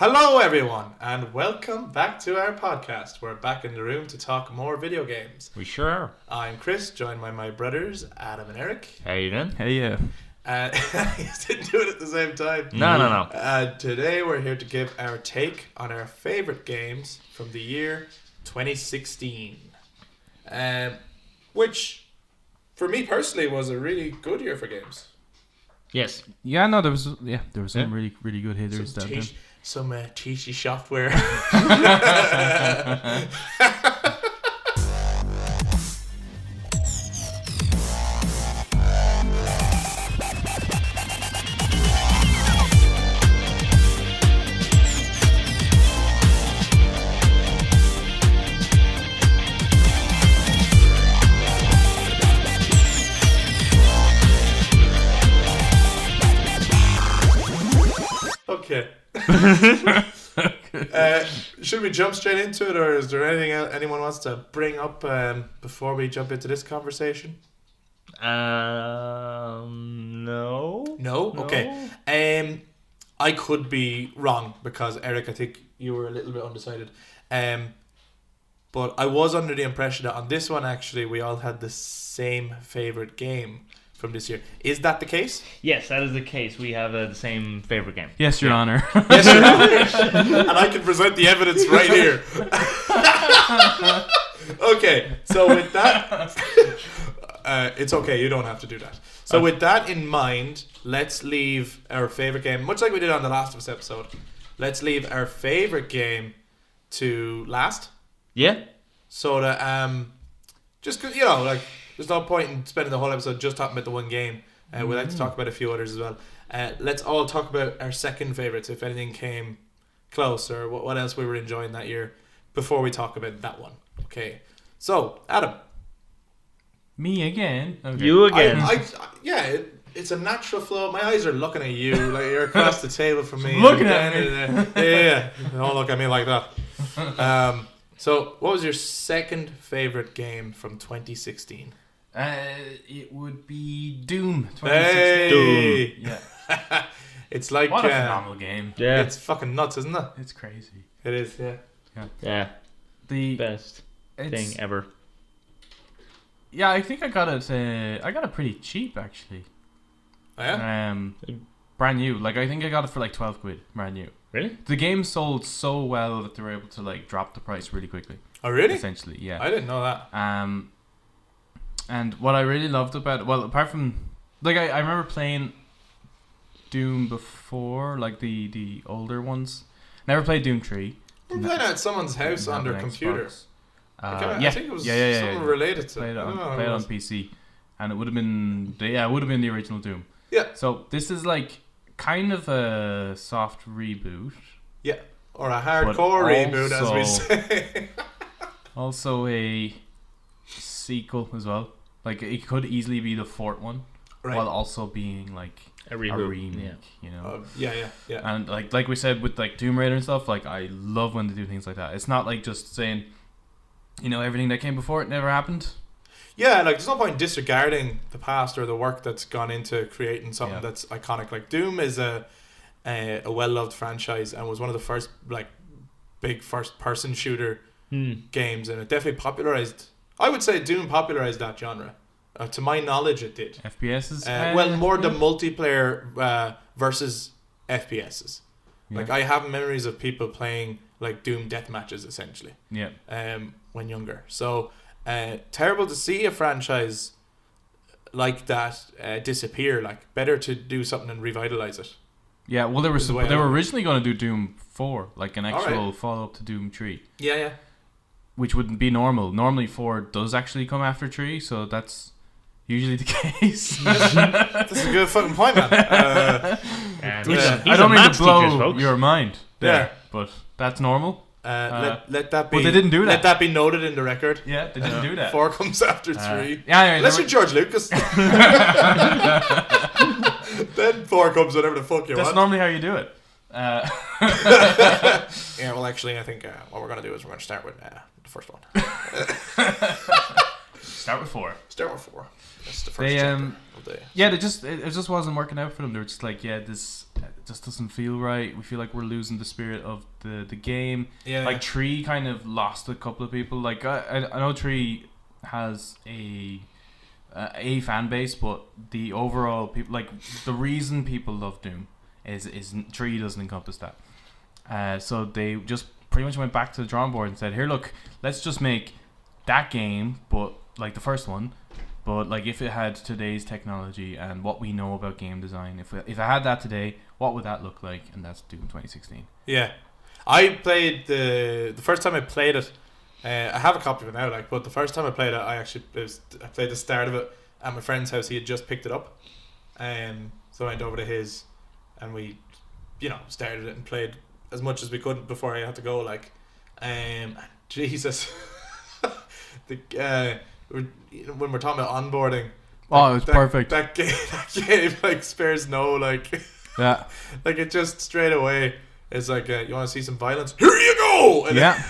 Hello everyone, and welcome back to our podcast. We're back in the room to talk more video games. We sure are. I'm Chris, joined by my brothers, Adam and Eric. How you doing? Hey, yeah. You didn't do it at the same time. No. Today we're here to give our take on our favourite games from the year 2016. Which, for me personally, was a really good year for games. Yes. Yeah, no, there was some really good hitters down there. Some cheesy software. Okay. Should we jump straight into it, or is there anything anyone wants to bring up before we jump into this conversation? No. No? Okay. I could be wrong because Eric, I think you were a little bit undecided. But I was under the impression that on this one actually we all had the same favourite game from this year. Is that the case? Yes, that is the case. We have the same favorite game. Yes, Your Honor. Yes, Your Honor. And I can present the evidence right here. Okay, so with that, it's okay. You don't have to do that. So with that in mind, let's leave our favourite game, much like we did on the Last of Us episode. Let's leave our favourite game to last. Yeah. So that just like. There's no point in spending the whole episode just talking about the one game. We'd like to talk about a few others as well. Let's all talk about our second favourites, if anything came close, or what else we were enjoying that year before we talk about that one. Okay. So, Adam. Me again? Okay. You again. It's a natural flow. My eyes are looking at you. Like you're across the table from me. Looking at me. Yeah. Don't look at me like that. So, what was your second favourite game from 2016? It would be Doom 2016. Hey! Yeah. It's like What a phenomenal game. Yeah. It's fucking nuts, isn't it? It's crazy. It is, yeah. Yeah. The Best thing ever. Yeah, I think I got it pretty cheap actually. Oh, yeah? Brand new. Like I think I got it for like 12 quid, brand new. Really? The game sold so well that they were able to like drop the price really quickly. Oh, really? Essentially, yeah. I didn't know that. And what I really loved about it, well, apart from like I remember playing Doom before, like the older ones. Never played Doom 3. You were playing at someone's house on their computer. I think it was something related to Played it on PC, and it would have been the original Doom. Yeah. So this is like kind of a soft reboot. Yeah. Or a hardcore reboot, as we say. Also a sequel as well. Like it could easily be the fourth one, right, while also being like a remake, you know. Yeah. And like we said with like Tomb Raider and stuff, like I love when they do things like that. It's not like just saying, everything that came before it never happened. Yeah, like there's no point disregarding the past or the work that's gone into creating something that's iconic. Like Doom is a well-loved franchise and was one of the first like big first-person shooter games, and it definitely popularized. I would say Doom popularized that genre. To my knowledge, it did. FPSs? More the multiplayer versus FPSs. Yeah. Like I have memories of people playing like Doom death matches essentially. Yeah. When younger. So terrible to see a franchise like that disappear. Like better to do something and revitalize it. Yeah, well they were originally going to do Doom 4, like an actual follow-up to Doom 3. Yeah. Which wouldn't be normal. Normally 4 does actually come after 3, so that's usually the case. That's a good fucking point, man. I don't mean to blow your mind there, but that's normal. Let that be. But they didn't do that. Let that be noted in the record. Yeah, they didn't do that. 4 comes after 3. Yeah, unless you're George Lucas. Then 4 comes whatever the fuck you want. That's normally how you do it. Yeah, well, actually, I think what we're going to do is we're going to start with the first one. Start with 4. Start with 4. That's the first chapter. Yeah, it just wasn't working out for them. They were just like, yeah, this just doesn't feel right. We feel like we're losing the spirit of the game. Yeah. Like Tree kind of lost a couple of people. Like I know Tree has a fan base, but the overall people, like the reason people love Doom is Tree doesn't encompass that. So they just pretty much went back to the drawing board and said, here, look, let's just make that game, but like the first one. But like, if it had today's technology and what we know about game design, if I had that today, what would that look like? And that's Doom 2016. Yeah, I played the first time I played it. I have a copy of it now, like, but the first time I played it, I played the start of it at my friend's house. He had just picked it up, so I went over to his, and we, started it and played as much as we could before I had to go. Like, Jesus, when we're talking about onboarding, it's perfect. That game like spares no, like, yeah, like it just straight away is like, you want to see some violence? Here you go. And yeah,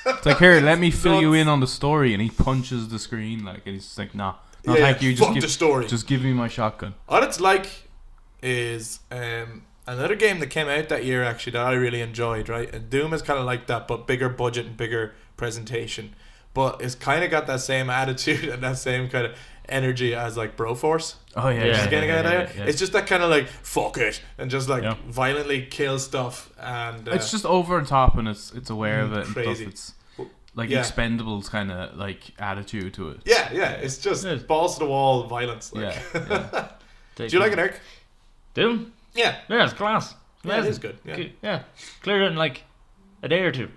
it's like, here, let me fill you in on the story, and he punches the screen, like, and he's just like, no, thank you. Fuck the story. Just give me my shotgun. All it's like is another game that came out that year actually that I really enjoyed. Right, and Doom is kind of like that, but bigger budget and bigger presentation. But it's kind of got that same attitude and that same kind of energy as like Broforce. Oh yeah, yeah. It's just that kind of like fuck it and just like violently kill stuff, and it's just over the top, and it's aware of it. Crazy. And stuff. It's like Expendables kind of like attitude to it. Yeah. It's just balls to the wall violence. Like. Yeah. Do you like it, Eric? Doom? Yeah, it's class. Yeah, it is good. Yeah, clear it in like a day or two.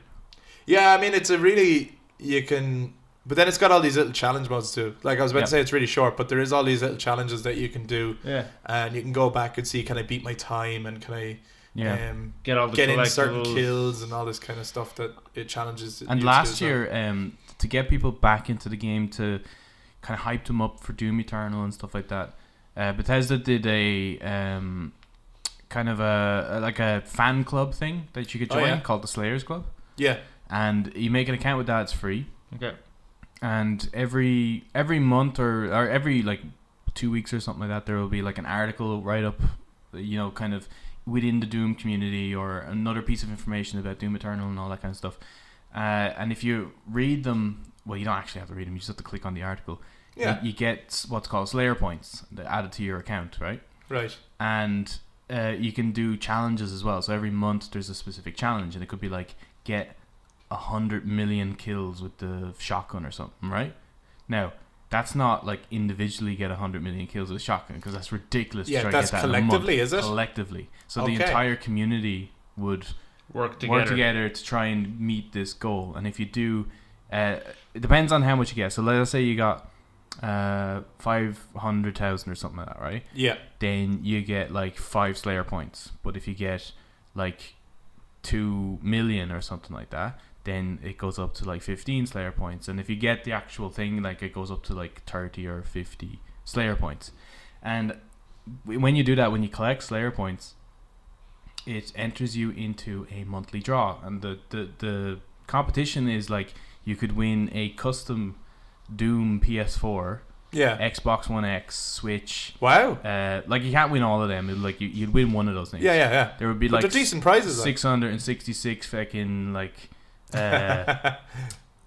Yeah, I mean, it's a really, you can, but then it's got all these little challenge modes too. Like I was about to say, it's really short, but there is all these little challenges that you can do. Yeah. And you can go back and see, can I beat my time, and can I get in certain kills and all this kind of stuff that it challenges. And last year, to get people back into the game, to kind of hype them up for Doom Eternal and stuff like that, Bethesda did a kind of a fan club thing that you could join called the Slayers Club. Yeah. And you make an account with that, it's free. Okay. And every month or every like 2 weeks or something like that, there will be like an article write up, kind of within the Doom community, or another piece of information about Doom Eternal and all that kind of stuff. And if you read them, well, you don't actually have to read them, you just have to click on the article. Yeah. You get what's called Slayer points added to your account, right? Right. And you can do challenges as well. So every month there's a specific challenge, and it could be like get 100 million kills with the shotgun or something, right? Now, that's not like individually get 100 million kills with a shotgun, because that's ridiculous. Yeah, to try that's to get that collectively, in a month. is it? Collectively. So the entire community would work together to try and meet this goal. And if you do, it depends on how much you get. So let's say you got 500,000 or something like that, right? Yeah. Then you get like 5 Slayer points. But if you get like 2 million or something like that, then it goes up to like 15 Slayer points. And if you get the actual thing, like it goes up to like 30 or 50 Slayer points. And when you do that, when you collect Slayer points, it enters you into a monthly draw. And the competition is like, you could win a custom Doom PS4, Xbox One X, Switch. Wow. Like you can't win all of them. Like you'd win one of those things. Yeah. There would be but like they're decent prizes. 666 fucking like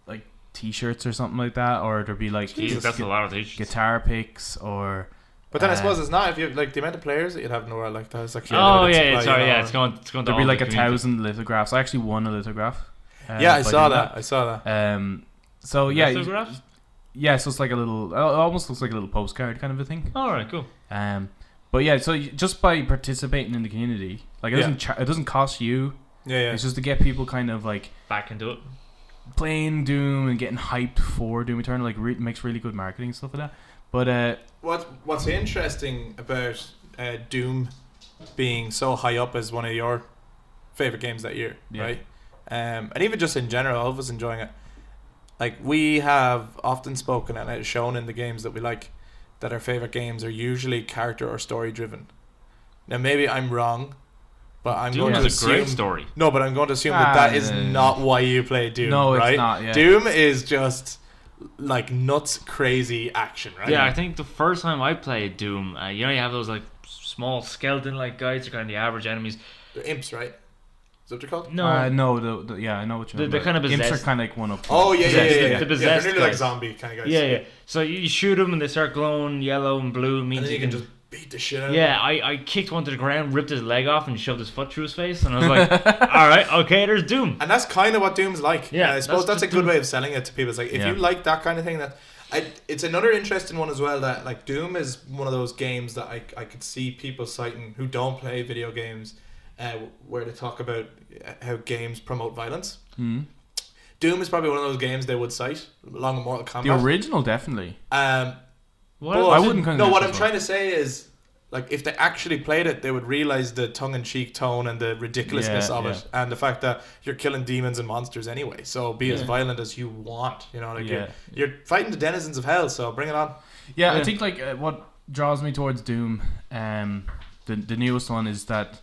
like t-shirts or something like that, or there'd be like that's a lot of t-shirts. Guitar picks, or but then I suppose it's not, if you like the amount of players that you'd have in the world, like that is actually it's going there'd be like 1,000 lithographs. I actually won a lithograph. I saw that. So lithographs? Yeah, so it's like a little, it almost looks like a little postcard kind of a thing. Alright, cool. But yeah, so just by participating in the community, like it doesn't cost you. Yeah. It's just to get people kind of like back into it, playing Doom and getting hyped for Doom Eternal. Like makes really good marketing and stuff like that. But what's interesting about Doom being so high up as one of your favorite games that year, right? And even just in general, I was enjoying it. Like, we have often spoken, and it's shown in the games that we like, that our favorite games are usually character or story driven. Now, maybe I'm wrong, but I'm going to assume... Doom is a great story. No, but I'm going to assume that is not why you play Doom, no, right? it's not, yeah. Doom is just like nuts crazy action, right? Yeah, I think the first time I played Doom, you have those like small skeleton-like guys, they're kind of the average enemies. They're imps, right? Is that what they're called? No, no. Yeah, I know what you're. They're kind of possessed. Imps are kind of like one up. Oh yeah. The possessed they're nearly like zombie kind of guys. Yeah. So you shoot them and they start glowing yellow and blue. And then you can just beat the shit out of him. Yeah, I kicked one to the ground, ripped his leg off, and shoved his foot through his face. And I was like, all right, okay, there's Doom. And that's kind of what Doom's like. Yeah, I suppose that's a good way of selling it to people. It's like, if you like that kind of thing, it's another interesting one as well, that like Doom is one of those games that I could see people citing who don't play video games, where they talk about how games promote violence. Mm-hmm. Doom is probably one of those games they would cite, along with Mortal Kombat. The original, definitely. I wouldn't. What I'm trying to say is, like, if they actually played it, they would realize the tongue-in-cheek tone and the ridiculousness of it, and the fact that you're killing demons and monsters anyway. So be as violent as you want. You're fighting the denizens of hell. So bring it on. Yeah, I think like what draws me towards Doom, the newest one, is that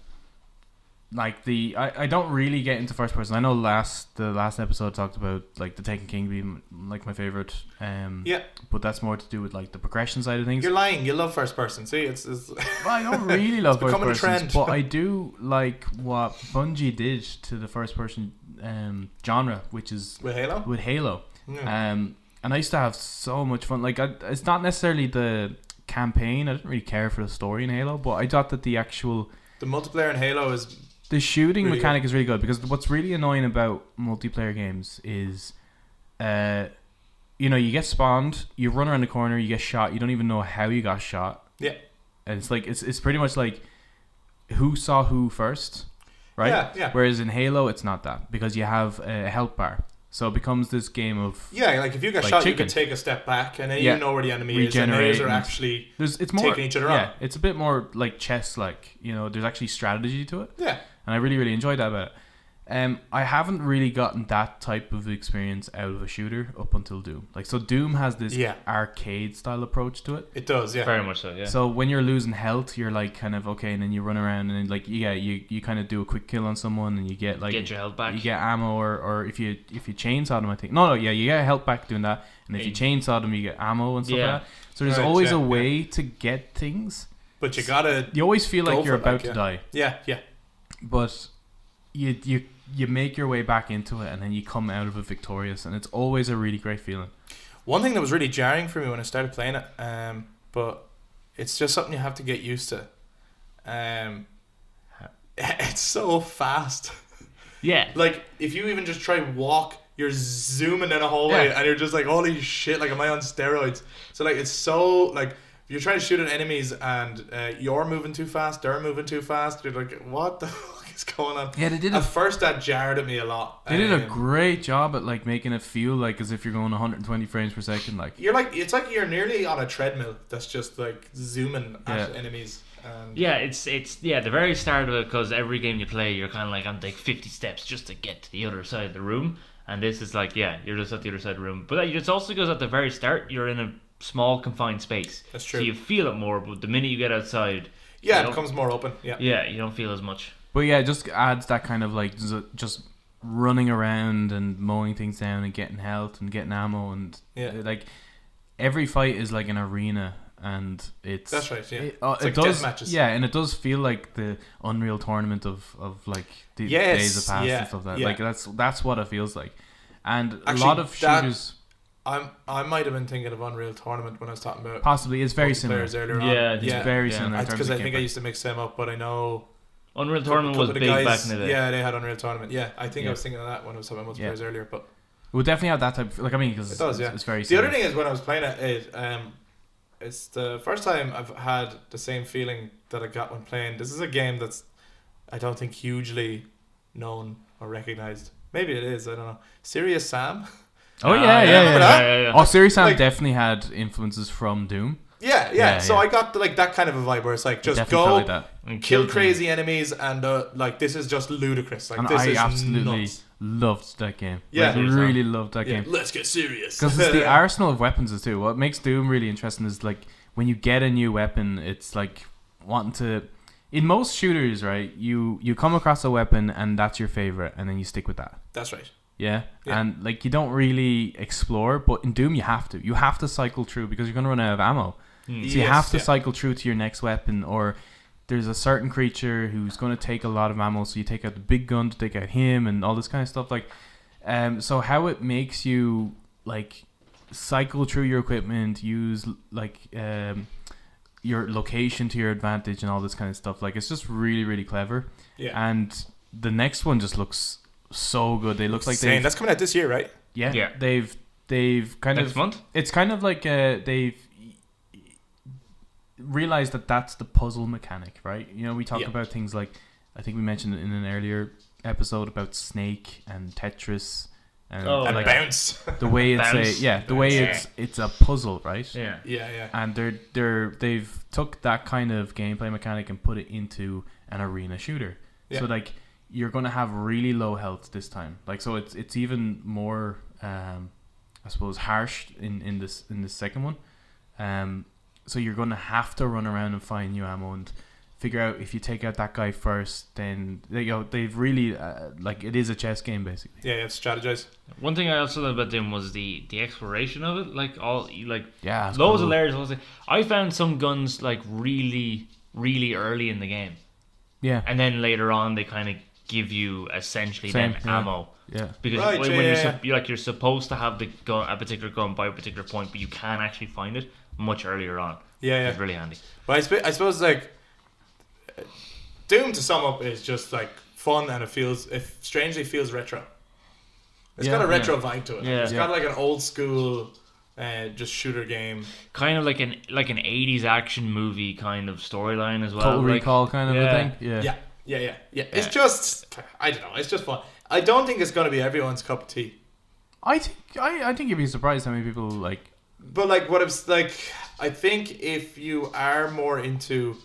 like I don't really get into first person. I know the last episode talked about like the Taken King being like my favorite. But that's more to do with like the progression side of things. You're lying. You love first person. See, it's well, I don't really love first person, trend. but I do like what Bungie did to the first person genre, which is with Halo. And I used to have so much fun. Like it's not necessarily the campaign. I didn't really care for the story in Halo, but I thought that the multiplayer in Halo is. The shooting really mechanic good. is really good, because what's really annoying about multiplayer games is, you get spawned, you run around the corner, you get shot, you don't even know how you got shot. Yeah. And it's like it's pretty much like who saw who first, right? Yeah. Whereas in Halo, it's not that, because you have a health bar. So it becomes this game of like if you get like shot, chicken. You can take a step back, and then you know where the enemy is, and they're actually it's more, taking each other out. It's a bit more like chess, like there's actually strategy to it. Yeah. And I really, really enjoyed that about it. I haven't really gotten that type of experience out of a shooter up until Doom. Like, so Doom has this arcade style approach to it. It does, yeah. Very much so, yeah. So when you're losing health, you're like kind of okay, and then you run around and then like you kind of do a quick kill on someone, and you get like your health back. You get ammo, or if you chainsaw them, I think. No, you get health back doing that, and if you chainsaw them, you get ammo and stuff like that. So there's always a way to get things, but you always feel like you're about to die. Yeah. But you make your way back into it, and then you come out of it victorious, and it's always a really great feeling. One thing that was really jarring for me when I started playing it, but it's just something you have to get used to. It's so fast. Yeah. Like, if you even just try walk, you're zooming in a hallway, and you're just like, holy shit, like, am I on steroids? So, like, it's so, like, you're trying to shoot at enemies, and you're moving too fast, they're moving too fast. You're like, what the fuck is going on? Yeah, they did. At first, that jarred at me a lot. They did a great job at like making it feel like as if you're going 120 frames per second. Like it's like you're nearly on a treadmill that's just like zooming at enemies. It's the very start of it, because every game you play, you're kind of like on like 50 steps just to get to the other side of the room, and this is like you're just at the other side of the room. But it also goes at the very start, you're in a small confined space. That's true. So you feel it more, but the minute you get outside, it becomes more open. Yeah, you don't feel as much. But it just adds that kind of like just running around and mowing things down and getting health and getting ammo, and like every fight is like an arena, and it's that's right. Yeah, it like does death matches. Yeah, and it does feel like the Unreal Tournament of like the days of past and stuff like that. Like that's what it feels like, and actually, a lot of shooters. I might have been thinking of Unreal Tournament when I was talking about possibly. It's very similar. Earlier on. It's very similar. Because I think I used to mix them up, but I know Unreal Tournament was big back in the day. Yeah, they had Unreal Tournament. Yeah, I think I was thinking of that when I was talking about multiplayer earlier. But we'll definitely have that type of, like, I mean, because it does. It's very similar. The other thing is when I was playing it, it's the first time I've had the same feeling that I got when playing. This is a game that's I don't think hugely known or recognized. Maybe it is. I don't know. Serious Sam. Oh yeah. Oh, Serious Sam definitely had influences from Doom. Yeah. So I got like that kind of a vibe where it's like just go and kill crazy enemies, and like this is just ludicrous. Like, and this is absolutely nuts. Loved that game. Yeah, really loved that game. Let's get serious. Because it's the arsenal of weapons too. What makes Doom really interesting is like when you get a new weapon, it's like wanting to. In most shooters, right, you come across a weapon and that's your favorite, and then you stick with that. That's right. Yeah, and like you don't really explore, but in Doom you have to cycle through because you're going to run out of ammo. So you have to cycle through to your next weapon, or there's a certain creature who's going to take a lot of ammo, so you take out the big gun to take out him and all this kind of stuff. Like, so how it makes you like cycle through your equipment, use like your location to your advantage and all this kind of stuff. Like, it's just really, really clever. Yeah. And the next one just looks so good. They look like that's coming out this year, right? Yeah. They've kind next of month. It's kind of like they've realized that that's the puzzle mechanic, right? You know, we talk about things like, I think we mentioned in an earlier episode about Snake and Tetris and like bounce. The way it's it's a puzzle, right? Yeah. And they've took that kind of gameplay mechanic and put it into an arena shooter. Yeah. So like you're gonna have really low health this time. Like, so it's even more I suppose harsh in this second one. So you're gonna have to run around and find new ammo and figure out if you take out that guy first, then they've really like, it is a chess game basically. Yeah, you have to strategize. One thing I also loved about Doom was the exploration of it. Like loads cool. of layers. I found some guns like really, really early in the game. Yeah, and then later on they kind of give you essentially ammo. Yeah, because you're supposed to have a particular gun by a particular point, but you can actually find it much earlier on. Yeah, it's really handy. Well, I suppose like Doom, to sum up, is just like fun, and it strangely feels retro. It's got a retro vibe to it. Yeah. It's got like an old school just shooter game, kind of like an 80s action movie kind of storyline as well. Total Recall kind of a thing. Yeah. It's just, I don't know, it's just fun. I don't think it's going to be everyone's cup of tea. I think you'd be surprised how many people like. But like, what it's like, I think if you are more into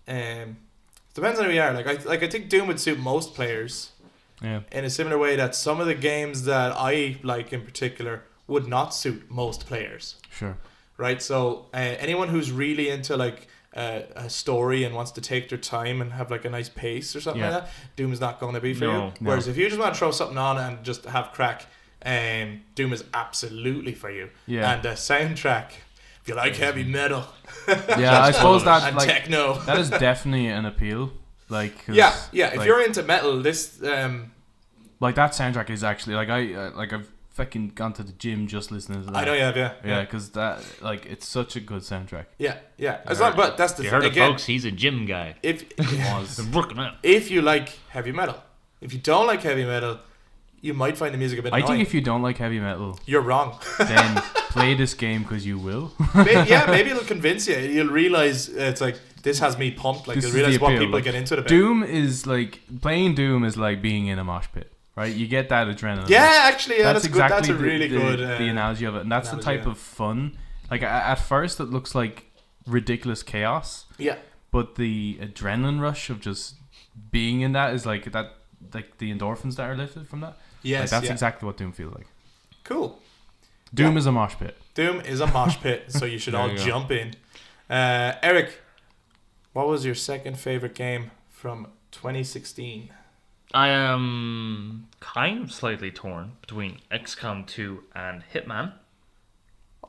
depends on who you are. I think Doom would suit most players. Yeah. In a similar way that some of the games that I like in particular would not suit most players. Sure. Right. So anyone who's really into like a story and wants to take their time and have like a nice pace or something like that, Doom is not going to be for you. Whereas if you just want to throw something on and just have crack, Doom is absolutely for you. Yeah. And the soundtrack, if you like heavy metal, I suppose that and like techno, that is definitely an appeal. Like, if you're into metal, this like that soundtrack is actually like I've fucking gone to the gym just listening to that. I know you have, yeah, because that like it's such a good soundtrack. Yeah. But that's the you heard it, folks. He's a gym guy. If working out. If you like heavy metal, if you don't like heavy metal, you might find the music a bit annoying. I think if you don't like heavy metal, you're wrong. Then play this game because you will. Maybe it'll convince you. You'll realize it's like, this has me pumped. Like, you'll realize what people get into it. Doom is like, playing Doom is like being in a mosh pit, right? You get that adrenaline. Yeah, actually, that's exactly good. That's a really good the analogy of it, and that's the type of fun. Like, at first, it looks like ridiculous chaos. Yeah. But the adrenaline rush of just being in that is like that, like the endorphins that are lifted from that. Yes, like, that's exactly what Doom feels like. Cool. Doom is a mosh pit. Doom is a mosh pit, so you should all jump in. Eric, what was your second favorite game from 2016? I am kind of slightly torn between XCOM 2 and Hitman.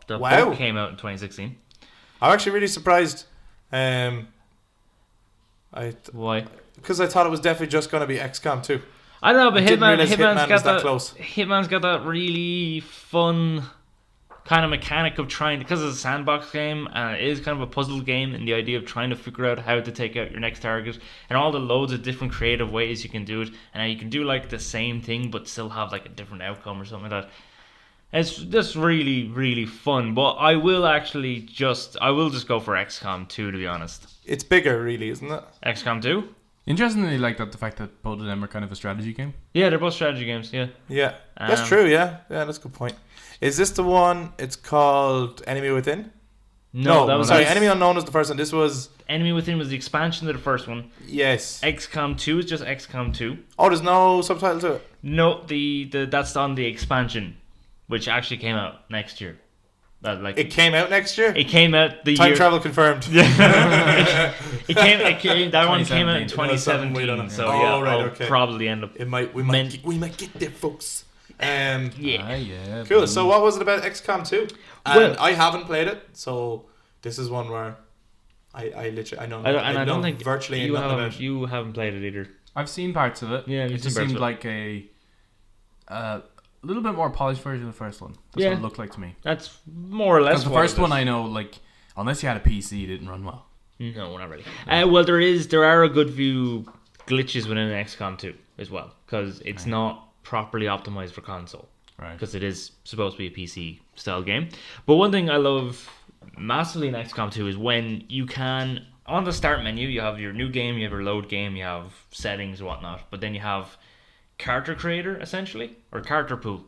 The book came out in 2016. I'm actually really surprised. Why? Because I thought it was definitely just going to be XCOM 2. I don't know, but Hitman's got that really fun kind of mechanic of trying, because it's a sandbox game and it is kind of a puzzle game, and the idea of trying to figure out how to take out your next target and all the loads of different creative ways you can do it, and how you can do like the same thing but still have like a different outcome or something like that. It's just really, really fun. But I will just go for XCOM 2, to be honest. It's bigger, really, isn't it? XCOM 2? Interestingly, like that, the fact that both of them are kind of a strategy game. Yeah, they're both strategy games. Yeah. Yeah, that's true. Yeah, that's a good point. Is this the one? It's called Enemy Within. No, that was Enemy Unknown was the first one. This was Enemy Within was the expansion to the first one. Yes. XCOM 2 is just XCOM 2. Oh, there's no subtitle to it. No, that's on the expansion, which actually came out next year. It came out next year? It came out the Time year... travel confirmed. That one came out in 2017. So okay. I'll probably end up... We might get there, folks. Yeah. Cool. So what was it about XCOM 2? And I haven't played it, so this is one where I literally I don't think virtually you nothing about it. You haven't played it either. I've seen parts of it. Yeah, it just seemed like a little bit more polished version of the first one. That's what it looked like to me. That's more or less. Because the first one, I know, like, unless you had a PC, it didn't run well. No, not really. Well, there are a good few glitches within XCOM 2 as well, because it's not properly optimized for console. Right. Because it is supposed to be a PC style game. But one thing I love massively in XCOM 2 is when you can, on the start menu, you have your new game, you have your load game, you have settings and whatnot, but then you have character creator essentially, or character pool.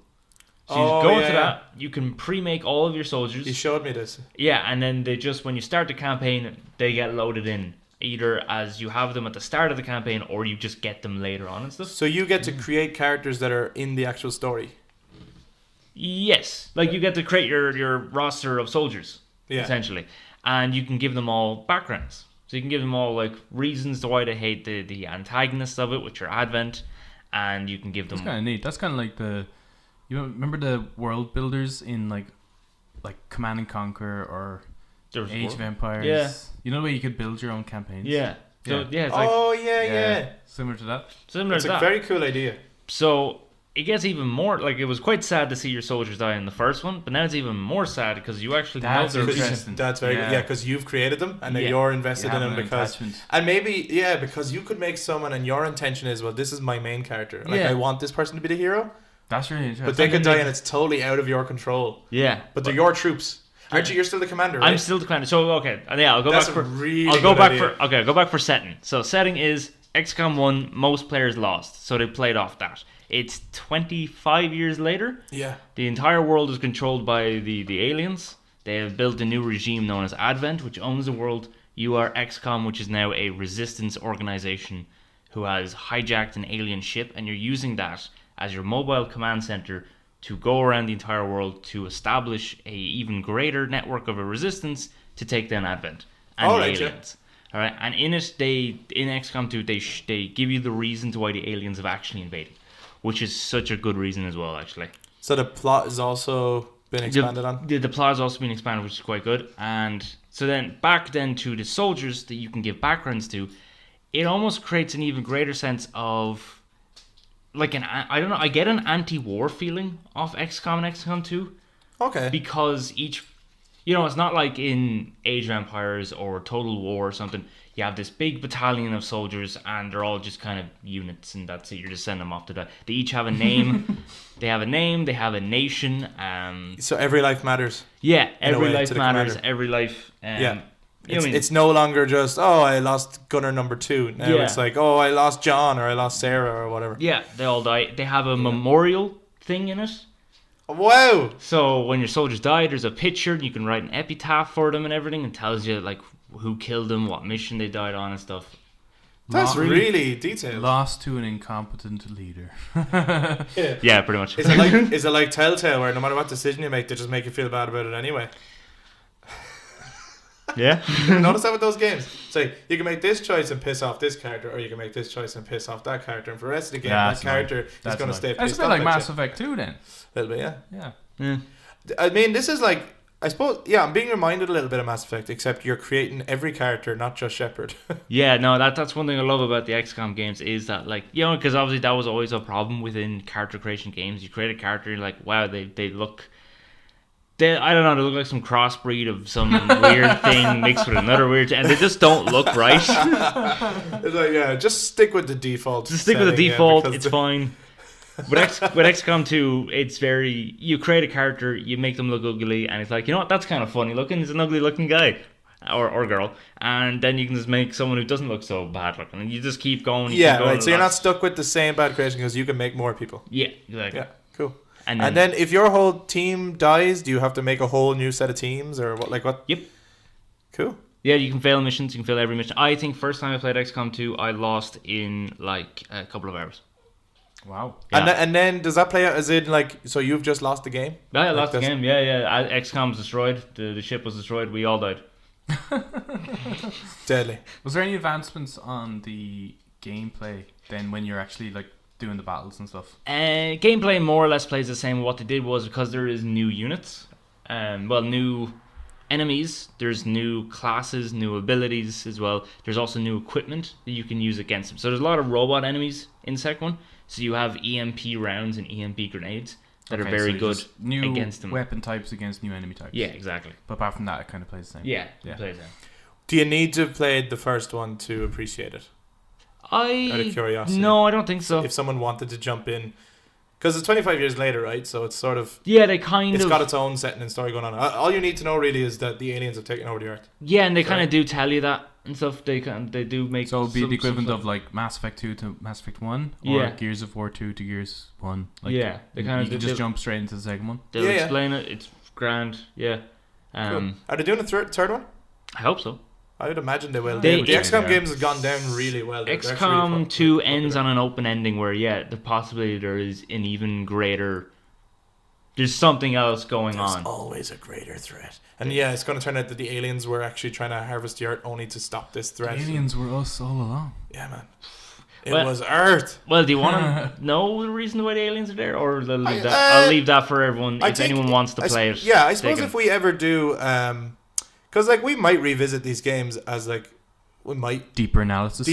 So you go into that, you can pre-make all of your soldiers. You showed me this. Yeah, and then they just, when you start the campaign, they get loaded in, either as you have them at the start of the campaign or you just get them later on and stuff. So you get to create characters that are in the actual story. Yes, like you get to create your roster of soldiers, essentially, and you can give them all backgrounds. So you can give them all like reasons to why they hate the antagonists of it, which are Advent, and you can give them. That's kind of neat. That's kind of like you remember the world builders in like Command and Conquer or Age of Empires. Yeah, you know the way you could build your own campaigns. Yeah. So it's like, similar to that. It's a very cool idea. So it gets even more, like, it was quite sad to see your soldiers die in the first one, but now it's even more sad because you actually know they're interesting. That's very good. Yeah, because you've created them and you're invested in them because you could make someone and your intention is, well, this is my main character. Like, I want this person to be the hero. That's really interesting. But they could die and it's totally out of your control. Yeah. But they're your troops. Aren't you? You're still the commander, right? I'm still the commander. So, okay. Yeah, I'll go That's back for... I'll go back for setting. So, setting is XCOM 1, most players lost. So, they played off that. It's 25 years later. Yeah. The entire world is controlled by the aliens. They have built a new regime known as Advent, which owns the world. You are XCOM, which is now a resistance organization who has hijacked an alien ship, and you're using that as your mobile command center to go around the entire world to establish a even greater network of a resistance to take down Advent and the aliens. All right, and in XCOM 2, they give you the reasons why the aliens have actually invaded, which is such a good reason as well, actually. So the plot has also been expanded on? The plot has also been expanded, which is quite good. And so then back then to the soldiers that you can give backgrounds to, it almost creates an even greater sense of, like, I get an anti-war feeling off XCOM and XCOM 2. Okay. Because each, it's not like in Age of Empires or Total War or something. You have this big battalion of soldiers and they're all just kind of units and that's it. You're just sending them off to die. They each have a name. They have a nation. So every life matters. Yeah, every life matters. Commander. Every life. It's no longer just, I lost Gunner number 2. Now it's like, I lost John or I lost Sarah or whatever. Yeah, they all die. They have a memorial thing in it. Wow! So when your soldiers die, there's a picture. You can write an epitaph for them and everything, and tells you like who killed them, what mission they died on, and stuff. That's really detailed. Lost to an incompetent leader. Yeah, pretty much. Is it like Telltale, where no matter what decision you make, they just make you feel bad about it anyway? Yeah. Notice that with those games. It's like, you can make this choice and piss off this character, or you can make this choice and piss off that character, and for the rest of the game, that character is going to stay pissed off. It's a bit like Mass Effect 2 then. A little bit, yeah. I mean, this is like, I suppose, I'm being reminded a little bit of Mass Effect, except you're creating every character, not just Shepard. Yeah, no, that's one thing I love about the XCOM games is that, like, because obviously that was always a problem within character creation games. You create a character, you're like, wow, they look... I don't know, they look like some crossbreed of some weird thing mixed with another weird thing, and they just don't look right. It's like, just stick with the default. Just stick with the default, it's fine. With XCOM 2, it's very, you create a character, you make them look ugly, and it's like, you know what, that's kind of funny looking, he's an ugly looking guy. Or girl, and then you can just make someone who doesn't look so bad looking, and you just keep going. So you're not stuck with the same bad creation because you can make more people. Yeah, exactly. Yeah, cool. And then if your whole team dies, do you have to make a whole new set of teams or what? Like what? Yep. Cool. Yeah, you can fail missions. You can fail every mission. I think first time I played XCOM 2, I lost in like a couple of hours. Wow. Yeah. And then does that play out as in like, so you've just lost the game? Yeah, I lost the game. Yeah. XCOM was destroyed. The ship was destroyed. We all died. Deadly. Was there any advancements on the gameplay then when you're actually like doing the battles and stuff. Gameplay more or less plays the same. What they did was, because there is new units, new enemies, there's new classes, new abilities as well. There's also new equipment that you can use against them. So there's a lot of robot enemies in the second one. So you have EMP rounds and EMP grenades that are very good new against them. Weapon types against new enemy types. Yeah, exactly. But apart from that, it kind of plays the same. Yeah, it plays the same. Do you need to have played the first one to appreciate it? Out of curiosity. No, I don't think so. If someone wanted to jump in, because it's 25 years later, right? So it's sort of... Yeah, it's got its own setting and story going on. All you need to know really is that the aliens have taken over the Earth. Yeah, and they kind of do tell you that and stuff. They do make... So it would be the equivalent of like Mass Effect 2 to Mass Effect 1? Or Gears of War 2 to Gears 1? Like, yeah. They kind of... You can just jump straight into the second one? They'll explain it. It's grand. Yeah. Cool. Are they doing a third one? I hope so. I would imagine they will. The XCOM games have gone down really well. XCOM really 2 ends on an open ending where, the possibility there is an even greater... There's something else going on. There's always a greater threat. And it's going to turn out that the aliens were actually trying to harvest the Earth only to stop this threat. The aliens were us all along. Yeah, man. It was Earth. Well, do you want to know the reason why the aliens are there? Or I'll leave that for everyone if anyone wants to play it. Yeah, I suppose if we ever do... Because we might revisit these games as we might deeper analysis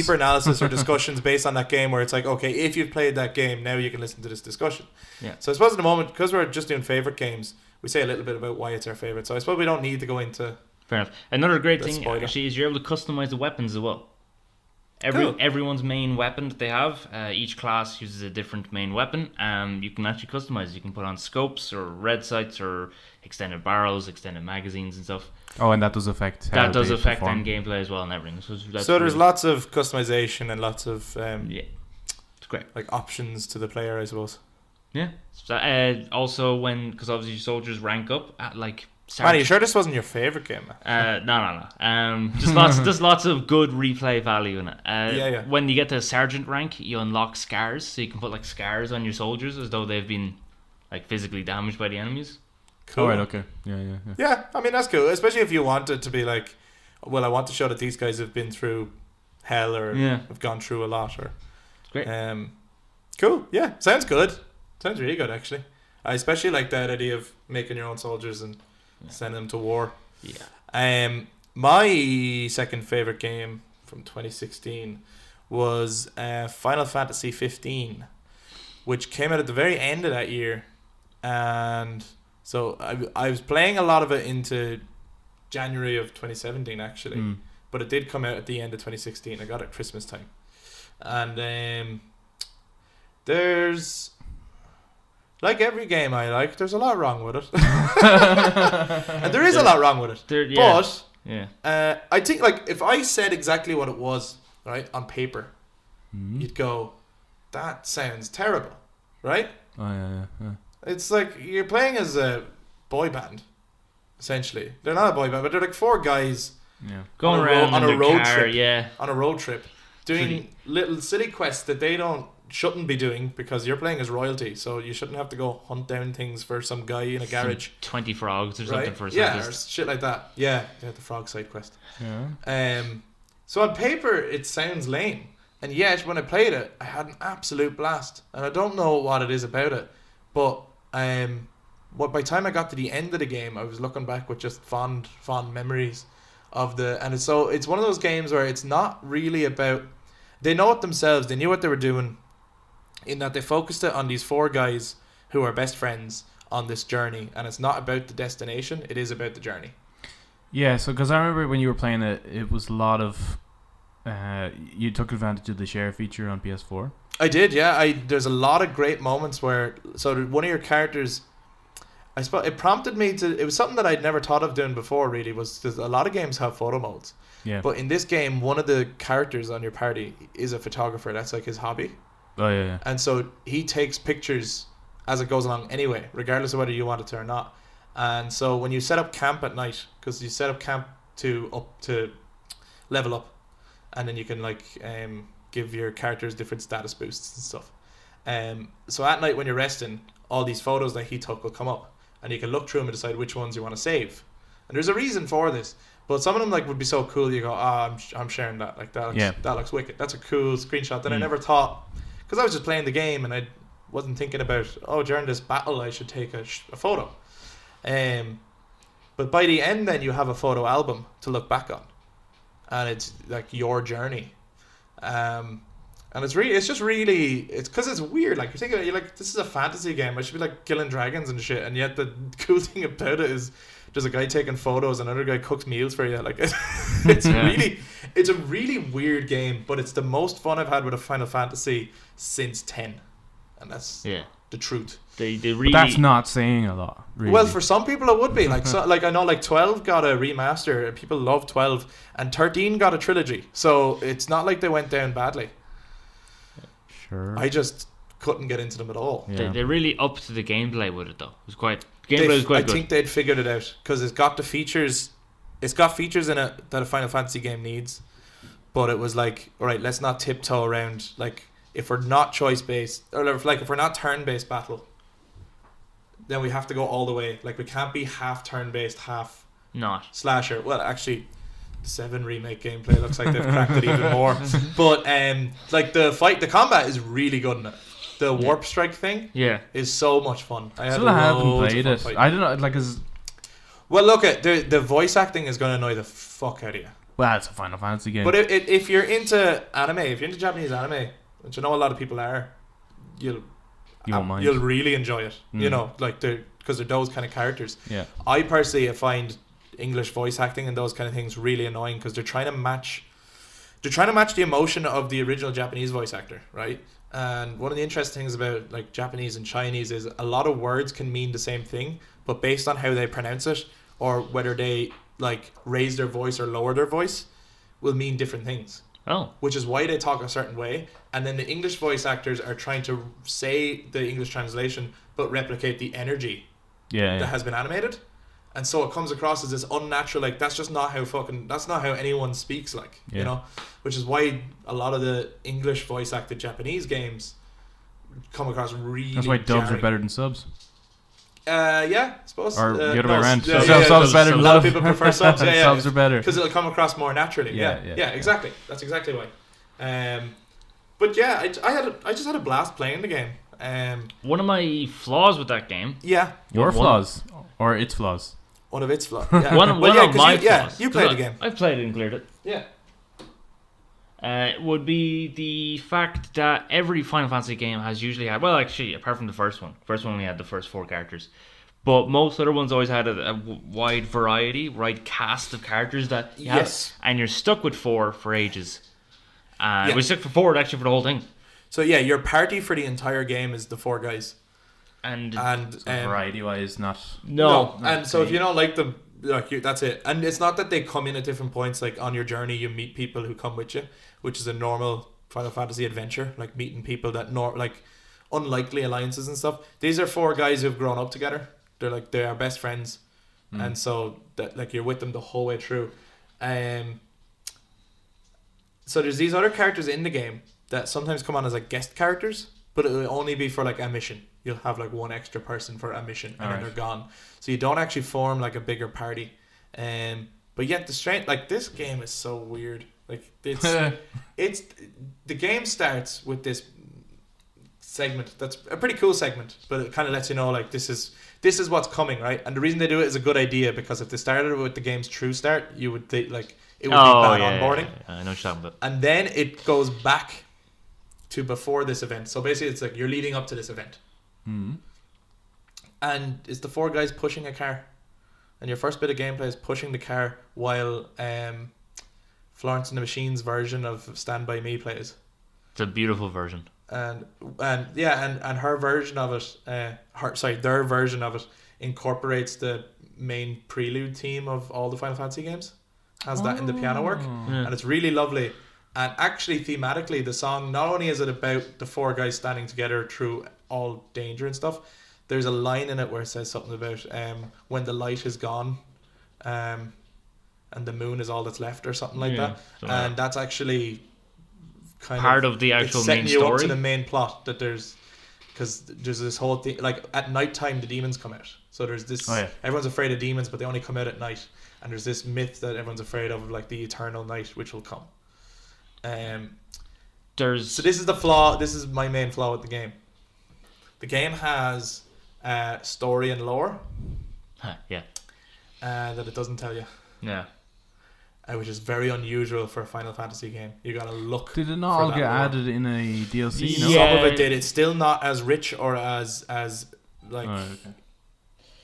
or discussions based on that game, where it's like, okay, if you've played that game, now you can listen to this discussion. Yeah. So I suppose at the moment, because we're just doing favorite games, we say a little bit about why it's our favorite. So I suppose we don't need to go into... Fair enough. Another great thing actually is you're able to customize the weapons as well. Everyone's main weapon that they have, each class uses a different main weapon. You can actually customize. You can put on scopes or red sights or extended barrels, extended magazines and stuff. Oh, and that does affect end gameplay as well and everything. So there's lots of customization and lots of it's great, options to the player, I suppose. Yeah. So, also because obviously soldiers rank up at Man, are you sure this wasn't your favourite game? No. Just lots of good replay value in it. When you get to sergeant rank, you unlock scars, so you can put scars on your soldiers as though they've been physically damaged by the enemies. Cool. Oh, right, okay. Yeah. Yeah, I mean, that's cool, especially if you want it to be I want to show that these guys have been through hell or have gone through a lot. Or it's great. Cool. Yeah, sounds good. Sounds really good, actually. I especially like that idea of making your own soldiers and sending them to war. Yeah. My second favourite game from 2016 was Final Fantasy 15, which came out at the very end of that year. And so I was playing a lot of it into January of 2017, actually. But it did come out at the end of 2016. I got it at Christmas time. And there's... Like every game I like, there's a lot wrong with it. And there is a lot wrong with it. But I think if I said exactly what it was, right, on paper, you'd go, that sounds terrible, right? Oh, yeah. It's you're playing as a boy band, essentially. They're not a boy band, but they're four guys going around on a road trip. On a road trip. Doing little silly quests that they shouldn't be doing, because you're playing as royalty, so you shouldn't have to go hunt down things for some guy in a garage. 20 frogs or something for a or shit like that. Yeah, the frog side quest. So on paper it sounds lame, and yet when I played it I had an absolute blast, and I don't know what it is about it, but by the time I got to the end of the game, I was looking back with just fond memories of it's one of those games where it's not really about, they know it themselves, they knew what they were doing, in that they focused it on these four guys who are best friends on this journey, and it's not about the destination, it is about the journey. Yeah, so because I remember when you were playing it, it was a lot of you took advantage of the share feature on PS4. I did, yeah. There's a lot of great moments where, so one of your characters, I suppose it prompted me to, it was something that I'd never thought of doing before, really, was there's a lot of games have photo modes. Yeah. But in this game, one of the characters on your party is a photographer. That's his hobby. Oh, yeah. And so he takes pictures as it goes along anyway, regardless of whether you want it to or not. And so when you set up camp at night, because you set up camp to level up, and then you can give your characters different status boosts and stuff. So at night when you're resting, all these photos that he took will come up, and you can look through them and decide which ones you want to save. And there's a reason for this, but some of them would be so cool. You go, I'm sharing that. That looks wicked. That's a cool screenshot that I never thought. because I was just playing the game and I wasn't thinking about, during this battle I should take a photo. But by the end, then you have a photo album to look back on, and it's like your journey. And it's because it's weird. Like, you're thinking, you're like, this is a fantasy game. I should be like killing dragons and shit. And yet the cool thing about it is there's a guy taking photos, and another guy cooks meals for you. Like, it's a really weird game, but it's the most fun I've had with a Final Fantasy since 10, and that's the truth. They really. But that's not saying a lot. Really. Well, for some people it would be like I know like 12 got a remaster, and people love 12, and 13 got a trilogy. So it's not like they went down badly. Sure. I just couldn't get into them at all. Yeah. They really upped the gameplay with it though. It was quite. Gameplay was quite good. I think they'd figured it out because it's got the features. It's got features in it that a Final Fantasy game needs, but it was like, all right, let's not tiptoe around. Like, if we're not choice based, or if we're not turn based battle, then we have to go all the way. Like, we can't be half turn based, half not slasher. Well, actually, the 7 remake gameplay looks like they've cracked it even more. But like the combat is really good in it. The warp strike thing is so much fun. I still haven't played it. Fighting. I don't know, like, well, look at the voice acting is going to annoy the fuck out of you. Well, it's a Final Fantasy game. But if you're into anime, if you're into Japanese anime, which I know a lot of people are, you won't mind. You'll really enjoy it. You know, like because they're those kind of characters. Yeah. I personally find English voice acting and those kind of things really annoying because they're trying to match the emotion of the original Japanese voice actor, right? And one of the interesting things about like Japanese and Chinese is a lot of words can mean the same thing, but based on how they pronounce it or whether they like raise their voice or lower their voice will mean different things. Oh. Which is why they talk a certain way, and then the English voice actors are trying to say the English translation but replicate the energy that has been animated. And so it comes across as this unnatural, like that's not how anyone speaks, like, you know, which is why a lot of the English voice acted Japanese games come across really. That's why dubs jarring. are better than subs. I suppose. Or the other way around. Subs better than a lot of people prefer subs. Subs are better because it'll come across more naturally. Yeah, exactly. That's exactly why. But yeah, I just had a blast playing the game. One of my flaws with that game. Yeah. Your flaws or its flaws. One of its flaws. Yeah. one of my flaws. Yeah, you played the game. I've played it and cleared it. Yeah. Would be the fact that every Final Fantasy game has usually had, well, actually, apart from the first one. First one only had the first 4 characters. But most other ones always had a wide variety, wide cast of characters that you have. And you're stuck with 4 for ages. We're stuck for 4 actually for the whole thing. So yeah, your party for the entire game is the 4 guys. And variety-wise, not... No. And so if you don't like them, like that's it. And it's not that they come in at different points. Like on your journey, you meet people who come with you, which is a normal Final Fantasy adventure. Like meeting people that like unlikely alliances and stuff. These are 4 guys who've grown up together. They are best friends, and so that like you're with them the whole way through. So there's these other characters in the game that sometimes come on as like guest characters, but it will only be for like a mission. You'll have like 1 extra person for a mission, and then they're gone. So you don't actually form like a bigger party. But yet the strength, like this game is so weird. Like it's the game starts with this segment that's a pretty cool segment, but it kind of lets you know like this is what's coming, right? And the reason they do it is a good idea, because if they started with the game's true start, you would think like it would be bad onboarding. Yeah. I know what you're talking about. And then it goes back to before this event. So basically it's like you're leading up to this event. And it's the 4 guys pushing a car, and your first bit of gameplay is pushing the car while Florence and the Machine's version of Stand By Me plays. It's a beautiful version. And her version of it, their version of it incorporates the main prelude theme of all the Final Fantasy games. Has that in the piano work, and it's really lovely. And actually, thematically, the song, not only is it about the 4 guys standing together through all danger and stuff, there's a line in it where it says something about when the light is gone, and the moon is all that's left, or something like that. And that's actually kind part of the actual main story. Setting you up to the main plot, that because there's this whole thing, like at nighttime the demons come out. So there's this, everyone's afraid of demons, but they only come out at night. And there's this myth that everyone's afraid of, like the eternal night, which will come. there's So this is the flaw. This is my main flaw with the game. The game has story and lore yeah. that it doesn't tell you, Yeah. which is very unusual for a Final Fantasy game. You gotta look. Did it not for all that get lore. added in a DLC? No? Yeah. Some of it did. It's still not as rich or as like. Oh, okay.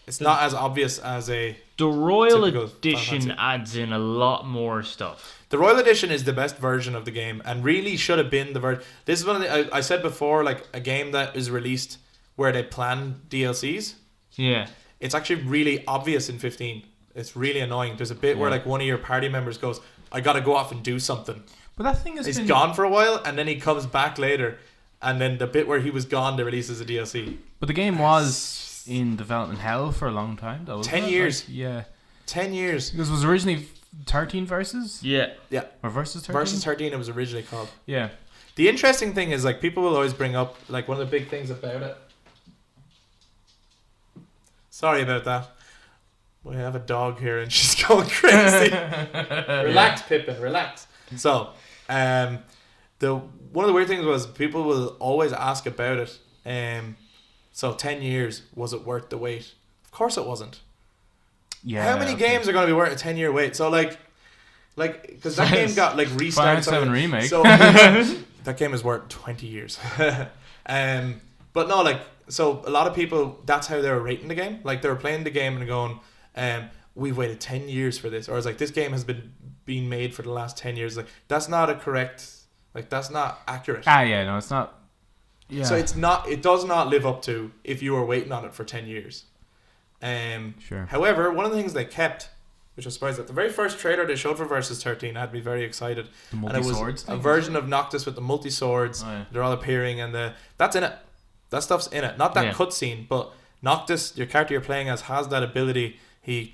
It's not as obvious as a. The Royal Typical Edition Final Fantasy. adds in a lot more stuff. The Royal Edition is the best version of the game, and really should have been the version. This is one of the, I said before, like a game that is released where they plan DLCs. Yeah. It's actually really obvious in 15. It's really annoying. There's a bit where Yeah. like one of your party members goes, "I gotta go off and do something." But that thing has He's been gone for a while, and then he comes back later, and then the bit where he was gone, they release as a DLC. But the game was in development hell for a long time, though. wasn't 10 it? years. Like, yeah. 10 years. Because it was originally 13 verses? Yeah. Yeah. Or versus 13? Versus 13, it was originally called. Yeah. The interesting thing is, like, people will always bring up, like, one of the big things about it. One about that. We have a dog here and she's going crazy. Relax, Pippin, relax. So, one of the weird things was people will always ask about it. So 10 years, was it worth the wait? Of course it wasn't. Yeah. How many games are going to be worth a 10-year wait? So like, because that game got like restarted. Final 7 remake. So that game is worth 20 years. But no, like, so a lot of people, that's how they were rating the game. Like, they were playing the game and going, we've waited 10 years for this. Or it's like, this game has been being made for the last 10 years. Like, that's not a correct, like, that's not accurate. Yeah, no, it's not. Yeah. So it does not live up to if you were waiting on it for 10 years. Sure. However, one of the things they kept, which was surprised at, the very first trailer they showed for Versus 13 had me very excited. The And it was multi-swords a thing? version of Noctis with the multi-swords. Oh, yeah. They're all appearing, and that's in it. That stuff's in it. Not that Yeah. cutscene, but Noctis, your character you're playing as, has that ability. He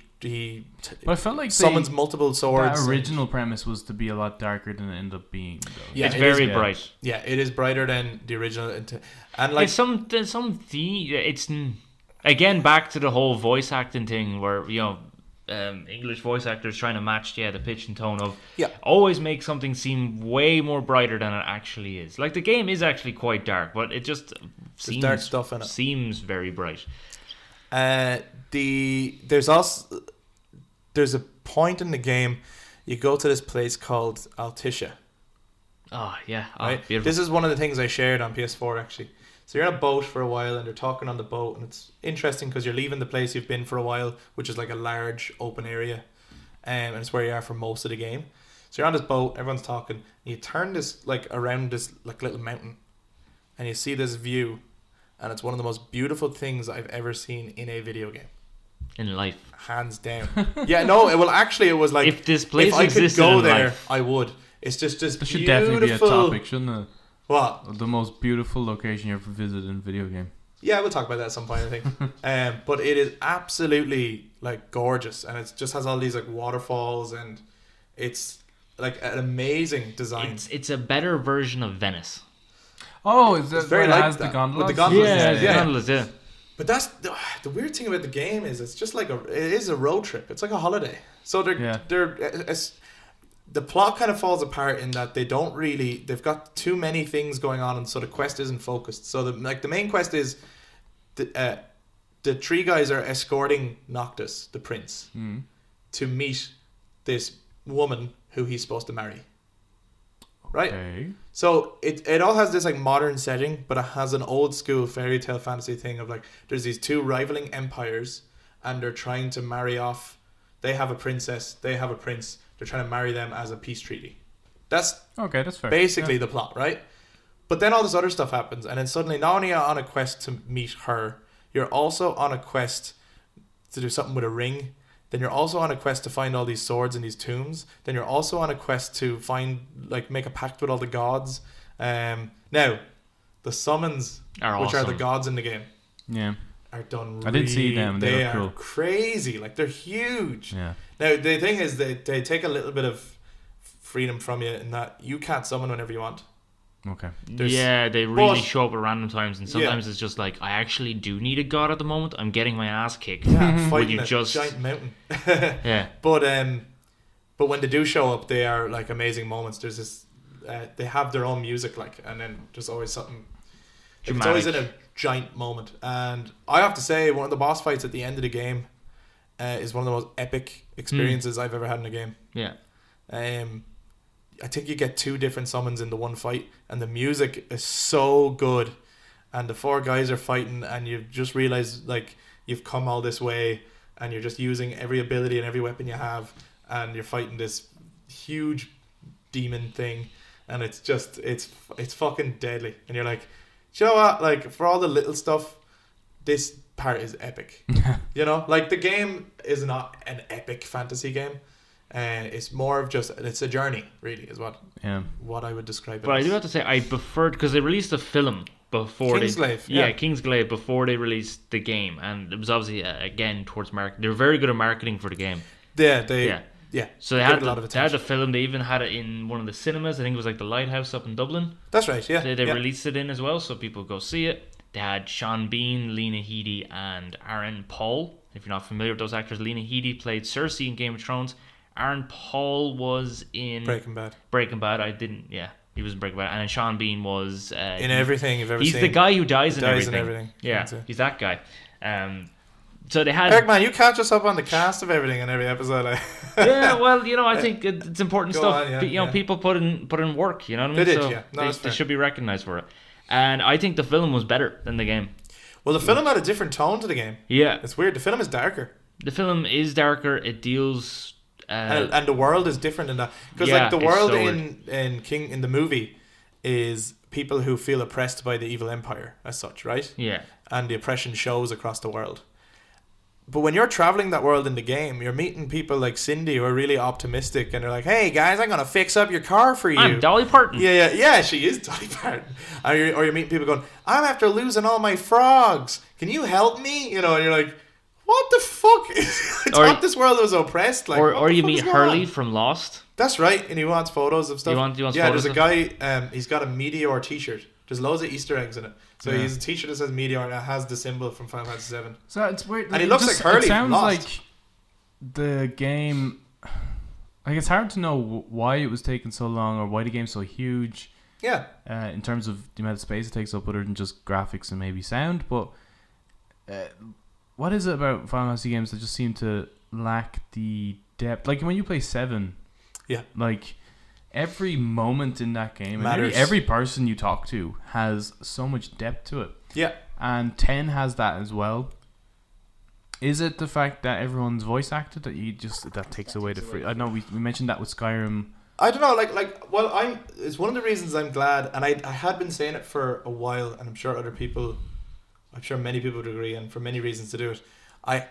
But I felt like summons multiple swords. that original premise was to be a lot darker than it ended up being, though. Yeah, it's it very is, bright. Yeah, it is brighter than the original. And like, Like there's some it's again back to the whole voice acting thing where English voice actors trying to match the pitch and tone of always make something seem way more brighter than it actually is. Like the game is actually quite dark, but it just seems dark stuff in it. Seems very bright. There's a point in the game you go to this place called Altissia. Oh yeah, Right? beautiful. This is one of the things I shared on PS4 actually. So you're on a boat for a while and they're talking on the boat, and it's interesting because you're leaving the place you've been for a while, which is like a large open area, and it's where you are for most of the game. So you're on this boat, everyone's talking, and you turn this like around this like little mountain, and you see this view, and it's one of the most beautiful things I've ever seen in a video game. In life. Hands down. Yeah, no, it was like If this place if I could existed go in there, life. I would. It's just this That should beautiful. definitely be a topic, shouldn't it? What? The most beautiful location you ever visited in a video game. Yeah, we'll talk about that at some point, I think. But it is absolutely like gorgeous, and it just has all these like waterfalls, and it's like an amazing design. It's a better version of Venice. Oh, is that It's very where it like has that, the gondolas? with the gondolas. Yeah. Yeah. Gondolas, yeah. But that's the weird thing about the game is it's just like it is a road trip. It's like a holiday. So the plot kind of falls apart in that they've got too many things going on, and so the quest isn't focused. So the main quest is the three guys are escorting Noctis, the prince, to meet this woman who he's supposed to marry. Right? Okay. So it all has this like modern setting, but it has an old school fairy tale fantasy thing of like there's these two rivaling empires, and they're trying to marry off. They have a princess, they have a prince. They're trying to marry them as a peace treaty. That's fair. basically the plot, right? But then all this other stuff happens, and then suddenly not only are you on a quest to meet her, you're also on a quest to do something with a ring. Then you're also on a quest to find all these swords in these tombs. Then you're also on a quest to make a pact with all the gods. Now, the summons, which are the gods in the game, are done. I did see them. They are cool. crazy. Like they're huge. Yeah. Now the thing is, they take a little bit of freedom from you in that you can't summon whenever you want. Okay. They really show up at random times, and sometimes it's just like I actually do need a god at the moment. I'm getting my ass kicked. Yeah, fighting you a just giant mountain. yeah. But when they do show up, they are like amazing moments. There's this they have their own music, like, and then there's always something. It's Dramatic. always in a giant moment, and I have to say, one of the boss fights at the end of the game is one of the most epic experiences I've ever had in a game. Yeah. I think you get 2 different summons in the one fight, and the music is so good, and the 4 guys are fighting, and you just realize like you've come all this way, and you're just using every ability and every weapon you have, and you're fighting this huge demon thing, and it's just it's fucking deadly, and you're like, do you know what, like, for all the little stuff, this part is epic. You know, like, the game is not an epic fantasy game. It's more of just, it's a journey, really, is what I would describe it But as. I do have to say, I preferred, because they released a film before Kingsglaive before they released the game, and it was obviously again towards marketing. They were very good at marketing for the game. Yeah. So they Give had it a lot of they had the attention. film. They even had it in one of the cinemas. I think it was like the Lighthouse up in Dublin. That's right. Yeah. They released it in as well, so people go see it. They had Sean Bean, Lena Headey, and Aaron Paul. If you're not familiar with those actors, Lena Headey played Cersei in Game of Thrones. Aaron Paul was in Breaking Bad. He was in Breaking Bad, and then Sean Bean was In everything you've ever seen. He's the guy who dies in Dies everything. in everything. Yeah, That's it. he's that guy. So they had. Eric, man, you catch us up on the cast of everything in every episode. Like. Yeah, well, I think it's important Go stuff. on, yeah. People put in work. You know what I mean? They did, so yeah. No, that's they fair. should be recognized for it. And I think the film was better than the game. Well, the film had a different tone to the game. Yeah, It's weird. The film is darker. the film is darker. It deals. And the world is different in that, because Yeah, like the it's world so in the movie is people who feel oppressed by the evil empire as such, right? Yeah. And the oppression shows across the world. But when you're traveling that world in the game, you're meeting people like Cindy who are really optimistic, and they're like, "Hey guys, I'm gonna fix up your car for you." I'm Dolly Parton. Yeah, she is Dolly Parton. Or you're meeting people going, "I'm after losing all my frogs. Can you help me?" And you're like, "What the fuck?" I thought this world was oppressed. Like, or you fuck meet is going Hurley on? from Lost. That's right, and he wants photos of stuff. He wants yeah, photos there's a of- guy. He's got a Meteor T-shirt. There's loads of Easter eggs in it. So he's a T-shirt that says Meteor and it has the symbol from Final Fantasy VII. So it's weird. And he looks like Hurley It sounds from Lost. like the game. Like, it's hard to know why it was taking so long or why the game's so huge. Yeah. In terms of the amount of space it takes up, other than just graphics and maybe sound. But what is it about Final Fantasy games that just seem to lack the depth? Like when you play 7, like every moment in that game, and Matters. every person you talk to has so much depth to it. Yeah. And 10 has that as well. Is it the fact that everyone's voice acted that takes away the free? I know we mentioned that with Skyrim. I don't know, it's one of the reasons I'm glad, and I had been saying it for a while, and I'm sure many people would agree, and for many reasons to do it. I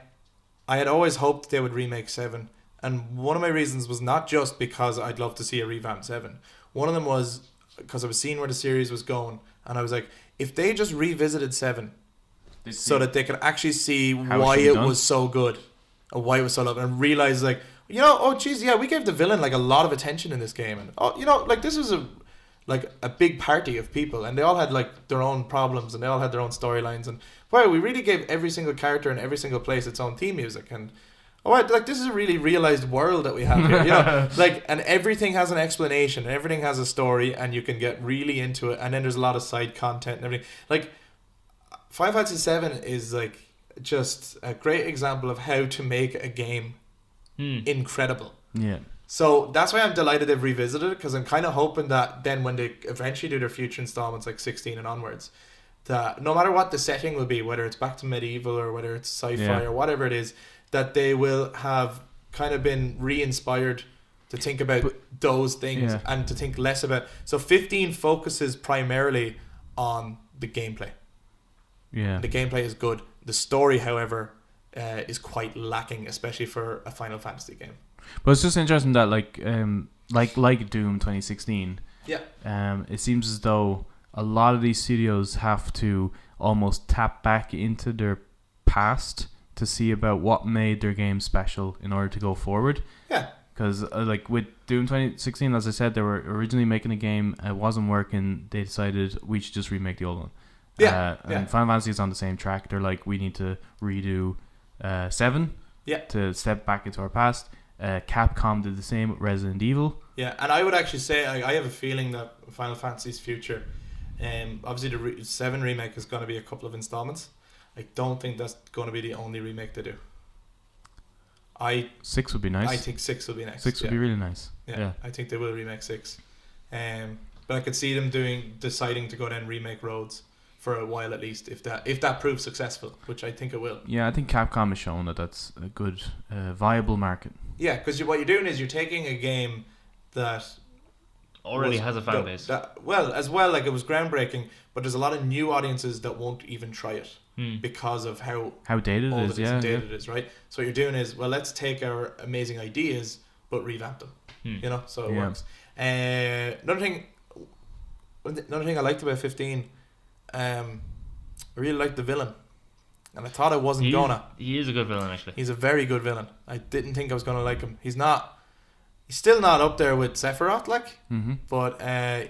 had always hoped they would remake 7, and one of my reasons was not just because I'd love to see a revamped 7. One of them was because I was seeing where the series was going, and I was like, if they just revisited 7, so that they could actually see why it was so good, or why it was so loved, and realize like, we gave the villain like a lot of attention in this game, and this was a big party of people, and they all had like their own problems, and they all had their own storylines, and wow, we really gave every single character in every single place its own theme music, and this is a really realized world that we have here, and everything has an explanation, and everything has a story, and you can get really into it, and then there's a lot of side content and everything. Like Final Fantasy 7 is like just a great example of how to make a game incredible. Yeah. So that's why I'm delighted they've revisited it, because I'm kind of hoping that then when they eventually do their future installments, like 16 and onwards, that no matter what the setting will be, whether it's back to medieval or whether it's sci-fi or whatever it is, that they will have kind of been re-inspired to think about those things and to think less about. So 15 focuses primarily on the gameplay. Yeah. The gameplay is good. The story, however, is quite lacking, especially for a Final Fantasy game. But it's just interesting that like Doom 2016. Yeah. It seems as though a lot of these studios have to almost tap back into their past to see about what made their game special in order to go forward. Yeah. Because like with Doom 2016, as I said, they were originally making a game. It wasn't working. They decided we should just remake the old one. And Final Fantasy is on the same track. They're like, we need to redo 7 to step back into our past. Capcom did the same with Resident Evil. Yeah, and I would actually say I have a feeling that Final Fantasy's future, obviously the 7 remake is going to be a couple of installments. I don't think that's going to be the only remake they do. 6 would be nice. I think 6 will be next. 6 would be really nice. Yeah, I think they will remake 6. But I could see them deciding to go down remake roads for a while at least, if that proves successful, which I think it will. Yeah, I think Capcom has shown that that's a good, viable market. Yeah, because what you're doing is you're taking a game that already has a fan base. Like it was groundbreaking, but there's a lot of new audiences that won't even try it because of how dated it is. It is, right? So what you're doing is, well, let's take our amazing ideas but revamp them. You know, so it works. Another thing I liked about 15, I really liked the villain, and I thought I wasn't gonna. He is a good villain, actually. He's a very good villain. I didn't think I was gonna like him. He's still not up there with Sephiroth, but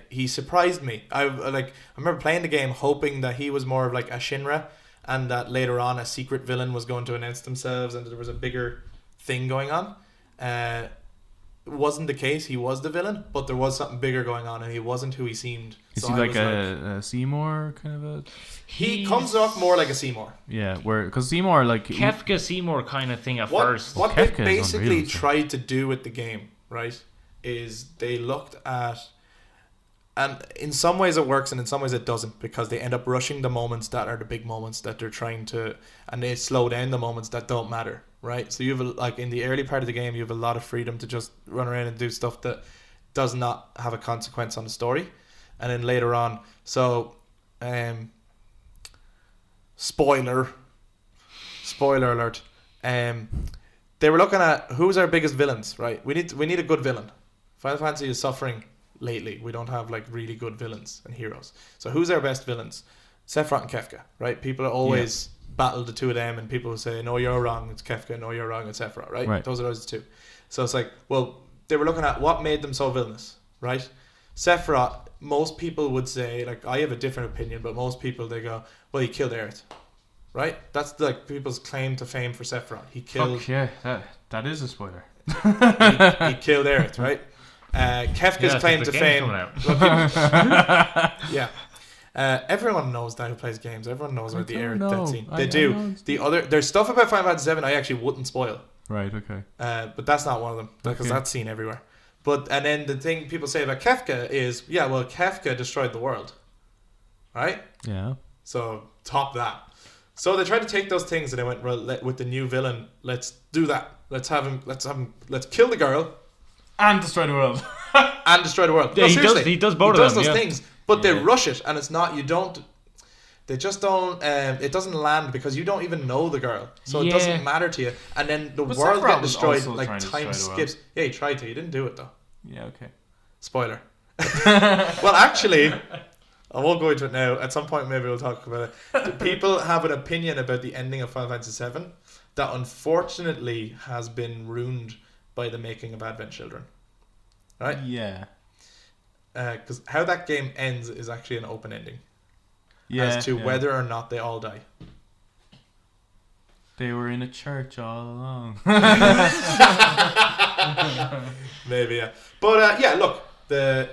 he surprised me. I remember playing the game hoping that he was more of like a Shinra, and that later on a secret villain was going to announce themselves, and there was a bigger thing going on. It wasn't the case. He was the villain, but there was something bigger going on, and he wasn't who he seemed. Is he like a Seymour kind of a? He comes off more like a Seymour. Yeah, because Seymour like Kefka Seymour kind of thing at first. What they basically tried to do with the game, right, is they looked at, and in some ways it works and in some ways it doesn't, because they end up rushing the moments that are the big moments that they're trying to, and they slow down the moments that don't matter, right? So you have in the early part of the game you have a lot of freedom to just run around and do stuff that does not have a consequence on the story, and then later on, so spoiler alert, they were looking at who's our biggest villains, right? We need a good villain. Final Fantasy is suffering lately. We don't have like really good villains and heroes. So who's our best villains? Sephiroth and Kefka, right? People always battle the two of them, and people will say, no, you're wrong, it's Kefka, no, you're wrong, it's Sephiroth, right? Those are those two. So it's like, well, they were looking at what made them so villainous, right? Sephiroth, most people would say, like, I have a different opinion, but most people, they go, well, he killed Aerith. Right? That's like people's claim to fame for Sephiroth. He killed. Fuck yeah, that is a spoiler. he killed Aerith, right? Kefka's claim to fame. Everyone knows that who plays games. Everyone knows about the Aerith death scene. They do. There's stuff about Final Fantasy 7 I actually wouldn't spoil. Right. Okay. But that's not one of them, because that's seen everywhere. And then the thing people say about Kefka is, Kefka destroyed the world, right? Yeah. So top that. So they tried to take those things and they went, well, with the new villain, let's do that. Let's kill the girl and destroy the world. Yeah, no, he does both of them. He does those things, but they rush it, and it's not. They just don't. It doesn't land because you don't even know the girl, so it doesn't matter to you. And then the world gets destroyed. Like time skips. Yeah, he tried to. He didn't do it though. Yeah. Okay. Spoiler. Well, actually, I won't go into it now. At some point, maybe we'll talk about it. People have an opinion about the ending of Final Fantasy VII that unfortunately has been ruined by the making of Advent Children. Right? Yeah. Because how that game ends is actually an open ending. Yeah. As to whether or not they all die. They were in a church all along. Maybe, yeah. But look,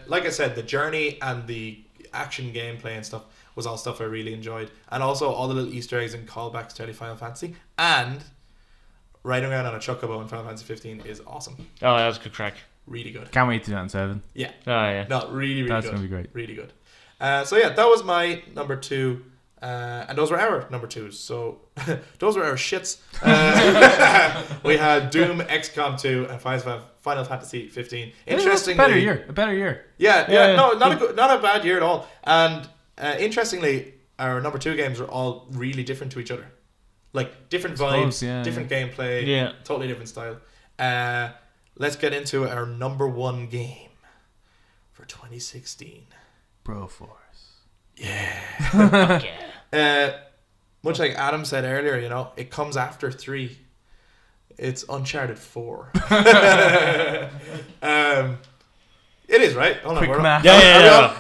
like I said, the journey and the action gameplay and stuff was all stuff I really enjoyed, and also all the little Easter eggs and callbacks to early Final Fantasy, and riding around on a chocobo in Final Fantasy 15 is awesome. Oh, that was good crack. Really good. Can't wait to do that in 7. Yeah. Oh yeah. No, really That's good. Gonna be great. Really good. So yeah, that was my number 2, and those were our number 2s. So those were our shits. We had Doom, XCOM 2, and Final Fantasy 15. Interestingly, a better year. Yeah. No, not a bad year at all. And interestingly, our number 2 games are all really different to each other. Like different vibes, different gameplay, totally different style. Let's get into our number 1 game for 2016. Broforce. Yeah. Much like Adam said earlier, it comes after 3. It's Uncharted 4. It is, right? Hold on.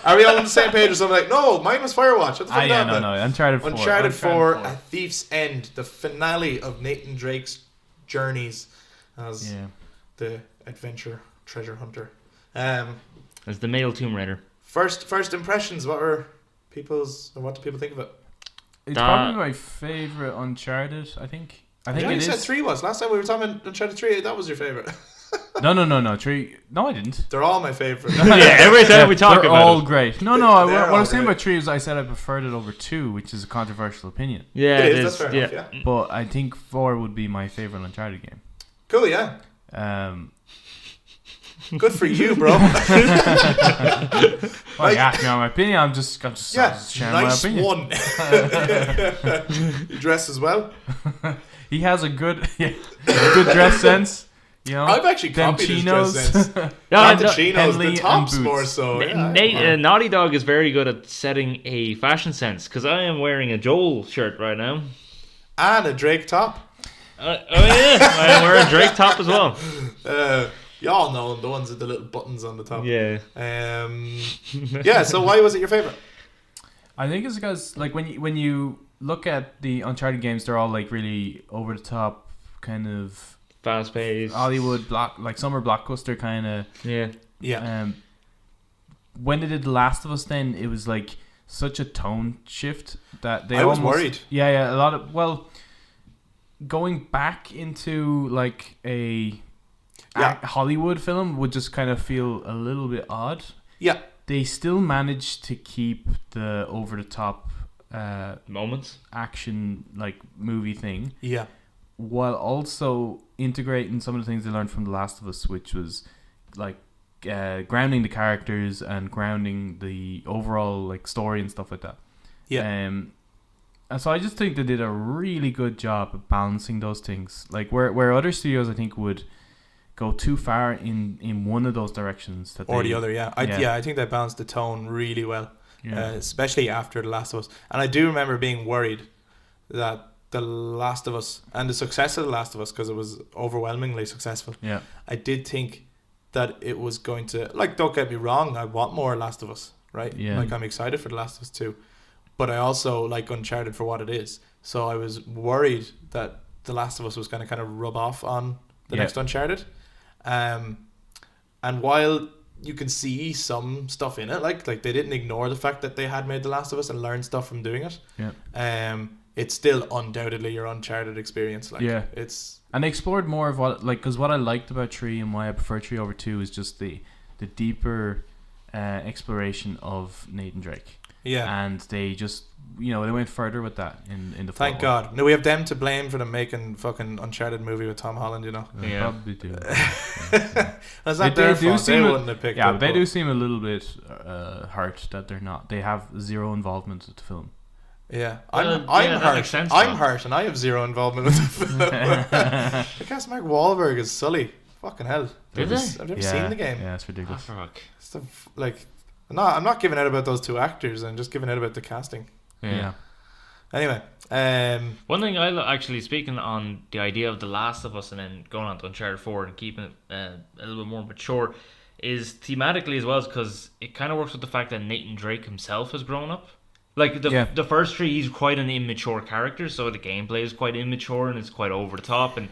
Are we all on the same page or something? Like, no, mine was Firewatch. What the fuck no. Uncharted 4. Uncharted 4, A Thief's End, the finale of Nathan Drake's journeys as the adventure treasure hunter. As the male Tomb Raider. First impressions. What do people think of it? It's probably my favorite Uncharted. I think Yeah, it you is. said 3 was last time we were talking Uncharted 3. That was your favorite. No, 3. No, I didn't. They're all my favorite. Yeah, every time we talk They're about all it. great. No. They're What I all was saying great. about 3 is I said I preferred it over 2, which is a controversial opinion. Yeah, It it is, is. that's fair enough, yeah. But I think 4 would be my favorite Uncharted game. Cool, yeah. Good for you, bro. Well, you asked me on my opinion. I'm just sharing nice my opinion. one. You dress as well. He has a good dress sense. You know, I've actually them copied his chinos. dress sense. Yeah, Not the no, chinos, Henley the and tops boots. more so. Yeah. Naughty Dog is very good at setting a fashion sense because I am wearing a Joel shirt right now. And a Drake top. Oh yeah, I am wearing a Drake top as well. Y'all know the ones with the little buttons on the top. Yeah. Yeah. So why was it your favorite? I think it's because like when you look at the Uncharted games, they're all like really over the top, kind of Fast paced. Hollywood like summer blockbuster kind of. Yeah. Yeah. When they did The Last of Us, then it was like such a tone shift that they. I was almost, worried. Yeah, a lot of going back into like a Hollywood film would just kind of feel a little bit odd. Yeah. They still managed to keep the over the top Moments. action like movie thing, Yeah. while also integrating some of the things they learned from The Last of Us, which was like grounding the characters and grounding the overall like story and stuff like that. Yeah. And so I just think they did a really good job of balancing those things. Like where other studios I think would go too far in one of those directions Or the other, yeah. I think they balanced the tone really well, especially after The Last of Us. And I do remember being worried that The Last of Us and the success of The Last of Us, because it was overwhelmingly successful. Yeah. I did think that it was going to, like, don't get me wrong, I want more Last of Us, right? Yeah. Like, I'm excited for The Last of Us 2. But I also like Uncharted for what it is. So I was worried that The Last of Us was going to kind of rub off on the next Uncharted. And while you can see some stuff in it, like they didn't ignore the fact that they had made The Last of Us and learned stuff from doing it. Yeah. It's still undoubtedly your Uncharted experience. Like, yeah. And they explored more of what, like, because what I liked about 3 and why I prefer 3 over 2 is just the deeper exploration of Nathan Drake. Yeah. And they just, they went further with that in the Thank God. No, we have them to blame for them making fucking Uncharted movie with Tom Holland, They probably do. That's not their fault. They wouldn't have picked it. Yeah, but they do seem a little bit hurt that they're not. They have zero involvement with the film. Yeah, Well, I'm that hurt. makes sense, I'm though. hurt, and I have zero involvement with the film. I guess Mark Wahlberg is Sully. Fucking hell. Did they? I've never seen the game. Yeah, it's ridiculous. Oh, fuck. It's like, I'm not giving out about those two actors. I'm just giving out about the casting. Yeah. Anyway, one thing actually, speaking on the idea of The Last of Us and then going on to Uncharted 4 and keeping it a little bit more mature, is thematically as well, because it kind of works with the fact that Nathan Drake himself has grown up. Like the first 3, he's quite an immature character, so the gameplay is quite immature and it's quite over the top and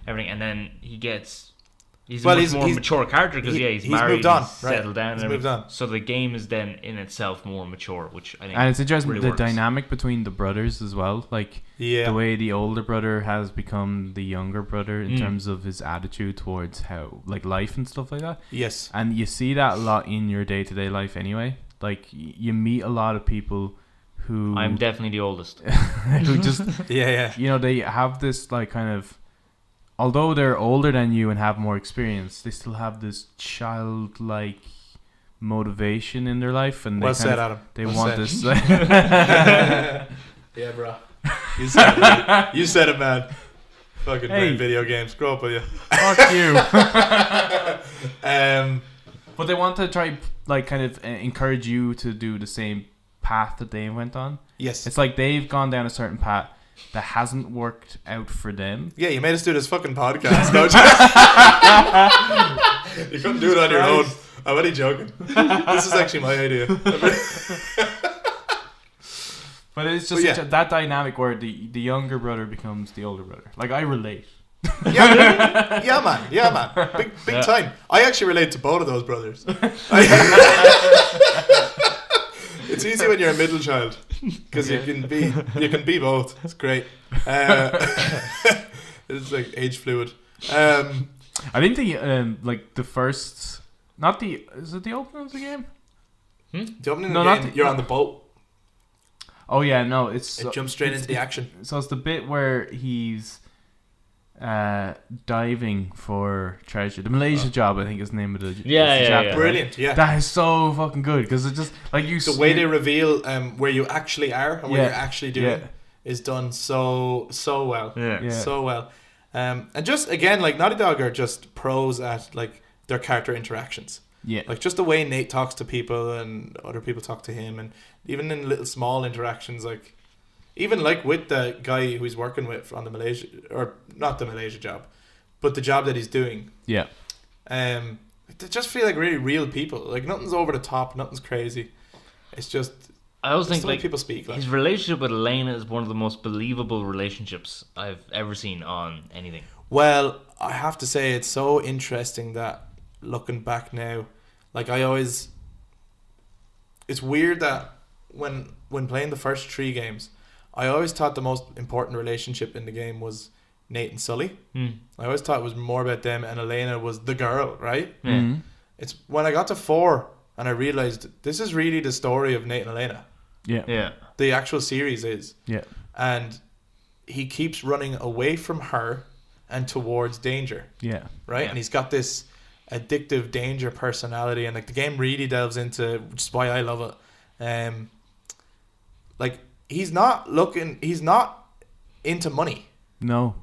everything. And then he's a much more mature character because he's married, moved on, he's settled down, he's moved on. So the game is then in itself more mature, which I think. And it's interesting really the works. dynamic between the brothers as well. Like the way the older brother has become the younger brother in terms of his attitude towards how like life and stuff like that. Yes, and you see that a lot in your day-to-day life anyway. Like you meet a lot of people who I'm definitely the oldest. who just they have this like kind of, although they're older than you and have more experience, they still have this childlike motivation in their life, and they Adam. They want this. Yeah, bro. You said it, man. Fucking playing video games. Grow up with you. Fuck you. But they want to try, like, kind of encourage you to do the same path that they went on. Yes. It's like they've gone down a certain path that hasn't worked out for them. Yeah, you made us do this fucking podcast, don't you? You couldn't do it on your own. I'm only joking. This is actually my idea. But it's just that dynamic where the younger brother becomes the older brother. Like, I relate. Yeah, man. Big time. I actually relate to both of those brothers. It's easy when you're a middle child because you can be both. It's great. It's like age fluid. I think the first, is it the opening of the game? The opening of the game, you're on the boat. Oh yeah, no, it jumps straight into the action. So it's the bit where he's diving for treasure. The Malaysia job, I think, is the name of the chapter. Brilliant. Yeah, that is so fucking good because it's just like the way they reveal where you actually are and what you're actually doing is done so well. So well. And just again, like Naughty Dog are just pros at like their character interactions. Yeah, like just the way Nate talks to people and other people talk to him, and even in little small interactions, like even like with the guy who he's working with on the Malaysia, or not the Malaysia job, but the job that he's doing. Yeah. They just feel like really real people. Like nothing's over the top, nothing's crazy. It's just I always think like people speak. Like. His relationship with Elena is one of the most believable relationships I've ever seen on anything. Well, I have to say it's so interesting that looking back now, like it's weird that when playing the first 3 games, I always thought the most important relationship in the game was Nate and Sully. I always thought it was more about them, and Elena was the girl, right? It's when I got to 4 and I realized this is really the story of Nate and Elena. Yeah. The actual series is. Yeah. And he keeps running away from her and towards danger. Yeah. Right? Yeah. And he's got this addictive danger personality, and like the game really delves into, which is why I love it. Like he's not into money. No.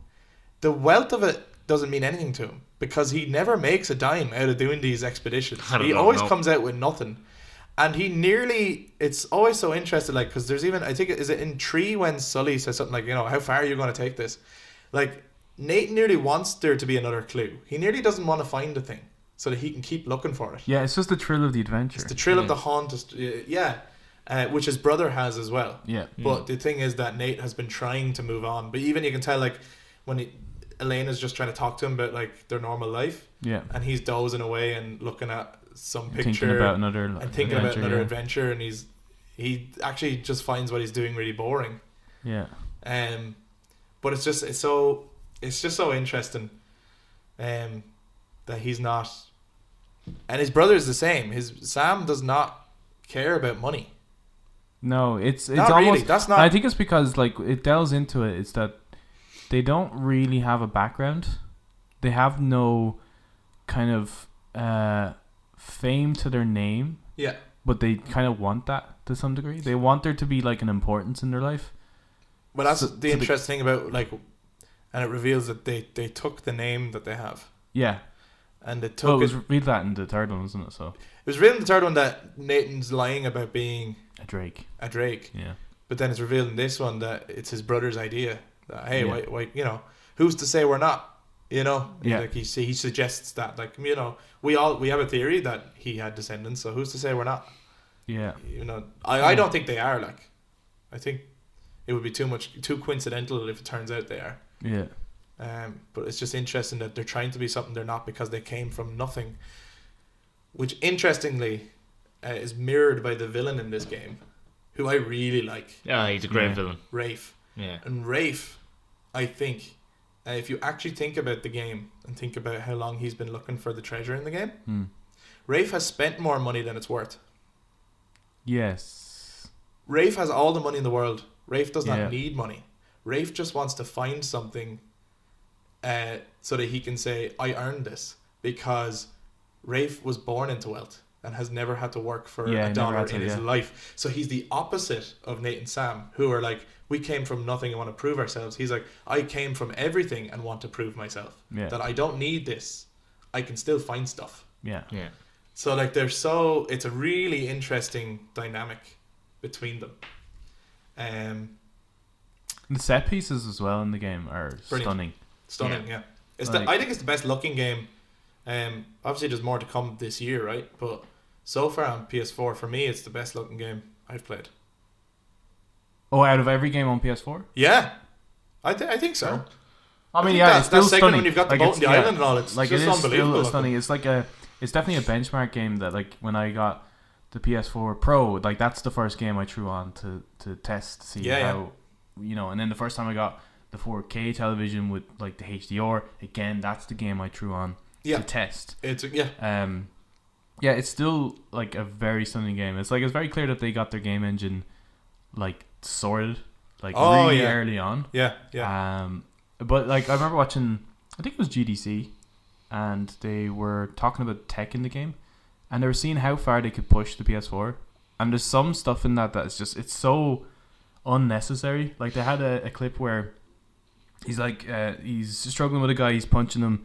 The wealth of it doesn't mean anything to him because he never makes a dime out of doing these expeditions. He always comes out with nothing. And it's always so interesting, like, because there's even, I think, is it in 3 when Sully says something like, how far are you going to take this? Like, Nate nearly wants there to be another clue. He nearly doesn't want to find the thing so that he can keep looking for it. Yeah, it's just the thrill of the adventure. It's the thrill of the hunt, which his brother has as well. Yeah. But the thing is that Nate has been trying to move on. But even you can tell, like, when Elena's just trying to talk to him about, like, their normal life. Yeah. And he's dozing away and looking at some picture. Thinking about another adventure, and he actually just finds what he's doing really boring. Yeah. But it's just so interesting that he's not, and his brother is the same. Sam does not care about money. No, it's not almost really. That's not. I think it's because like it delves into it. It's that they don't really have a background. They have no kind of fame to their name. Yeah. But they kind of want that to some degree. They want there to be like an importance in their life. Well, that's the interesting thing about like, and it reveals that they took the name that they have. Yeah. And they took it was revealed that in the third one, wasn't it? So it was revealed in the third one that Nathan's lying about being a Drake. Yeah. But then it's revealed in this one that it's his brother's idea. That, hey, why, who's to say we're not? Yeah. Like he suggests that, like, we have a theory that he had descendants, so who's to say we're not? Yeah. I don't think they are. Like, I think it would be too coincidental if it turns out they are. Yeah. But it's just interesting that they're trying to be something they're not because they came from nothing, which interestingly is mirrored by the villain in this game, who I really like. Yeah, he's a great villain. Rafe. Yeah. And Rafe, I think, if you actually think about the game and think about how long he's been looking for the treasure in the game, Rafe has spent more money than it's worth. Yes. Rafe has all the money in the world. Rafe does not need money. Rafe just wants to find something so that he can say, I earned this, because Rafe was born into wealth and has never had to work for a dollar in his life. So he's the opposite of Nate and Sam, who are like, we came from nothing and want to prove ourselves. He's like, I came from everything and want to prove myself. Yeah. That I don't need this. I can still find stuff. Yeah. Yeah. So like it's a really interesting dynamic between them. The set pieces as well in the game are brilliant. Stunning, yeah. I think it's the best looking game. Obviously there's more to come this year, right? But so far on PS4, for me, it's the best looking game I've played. Oh, out of every game on PS4? Yeah, I think so. I mean, that's it's still second stunning. when you've got the boat and the island and all. It's like just it is unbelievable. still stunning. It's like it's definitely a benchmark game that like when I got the PS4 Pro, like that's the first game I threw on to test to see how and then the first time I got the 4K television with like the HDR, again that's the game I threw on to test. It's it's still like a very stunning game. It's very clear that they got their game engine like sorted like really early on. But like I remember watching, I think it was GDC, and they were talking about tech in the game, and they were seeing how far they could push the PS4, and there's some stuff in that that's just, it's so unnecessary. Like they had a clip where he's like he's struggling with a guy, he's punching him,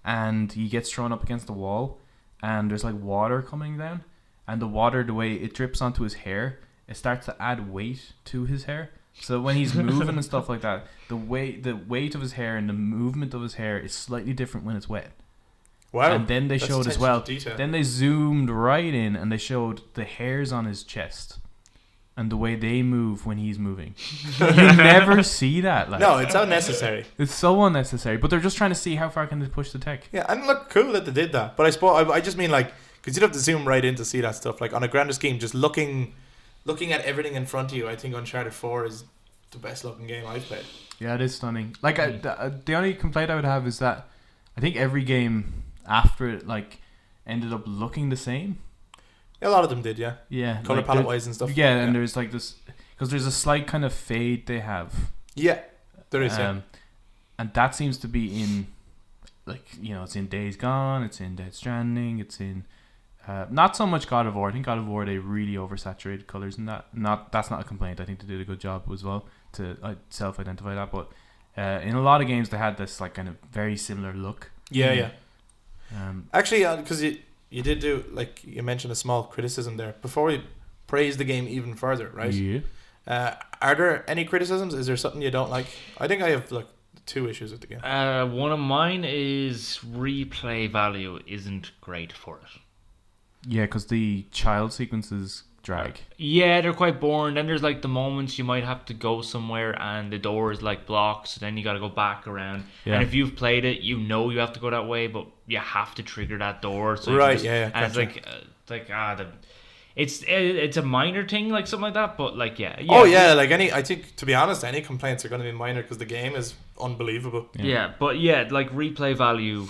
and he gets thrown up against the wall, and there's like water coming down, and the water, the way it drips onto his hair, it starts to add weight to his hair. So when he's moving and stuff like that, the weight of his hair and the movement of his hair is slightly different when it's wet. Wow. And then they showed as well. Then they zoomed right in and they showed the hairs on his chest and the way they move when he's moving. You never see that. Like. No, it's unnecessary. It's so unnecessary. But they're just trying to see how far can they push the tech. Yeah, and look, cool that they did that. But I suppose I just mean like, because you'd have to zoom right in to see that stuff. Like on a grander scheme, just looking at everything in front of you, I think Uncharted 4 is the best looking game I've played. Yeah, it is stunning. Like the only complaint I would have is that I think every game after it like ended up looking the same. Yeah, a lot of them did, yeah. Yeah, color like palette wise and stuff. Yeah, and there's like this because there's a slight kind of fade they have. Yeah, there is. And that seems to be in like it's in Days Gone, it's in Death Stranding, it's in. Not so much God of War. I think God of War they really oversaturated colors in that. That's not a complaint. I think they did a good job as well to self-identify that. But in a lot of games they had this like kind of very similar look. Yeah. Actually, because you did do, like you mentioned, a small criticism there before we praise the game even further, right? Yeah. Are there any criticisms? Is there something you don't like? I think I have like 2 issues with the game. One of mine is replay value isn't great for it. Yeah, because the child sequences drag. Yeah, they're quite boring. Then there's like the moments you might have to go somewhere and the door is like blocked, so then you got to go back around. Yeah. And if you've played it, you have to go that way, but you have to trigger that door. So right, just, yeah. And gotcha. it's a minor thing, like something like that, but like yeah. Oh yeah, like I think to be honest, any complaints are going to be minor because the game is unbelievable. Yeah, but yeah, like replay value.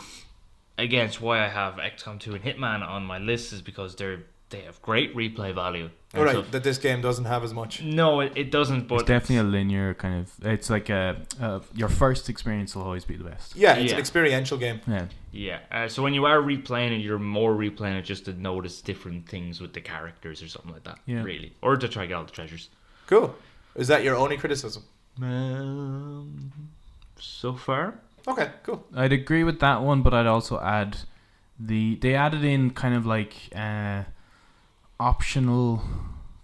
Against why I have XCOM 2 and Hitman on my list is because they have great replay value. Right, so, that this game doesn't have as much. No, it doesn't. But it's definitely a linear kind of. It's like your first experience will always be the best. Yeah, it's an experiential game. Yeah. So when you are replaying it, you're more replaying it just to notice different things with the characters or something like that. Yeah. Really, or to try to get all the treasures. Cool. Is that your only criticism? So far. Okay, cool. I'd agree with that one, but I'd also add they added in kind of like optional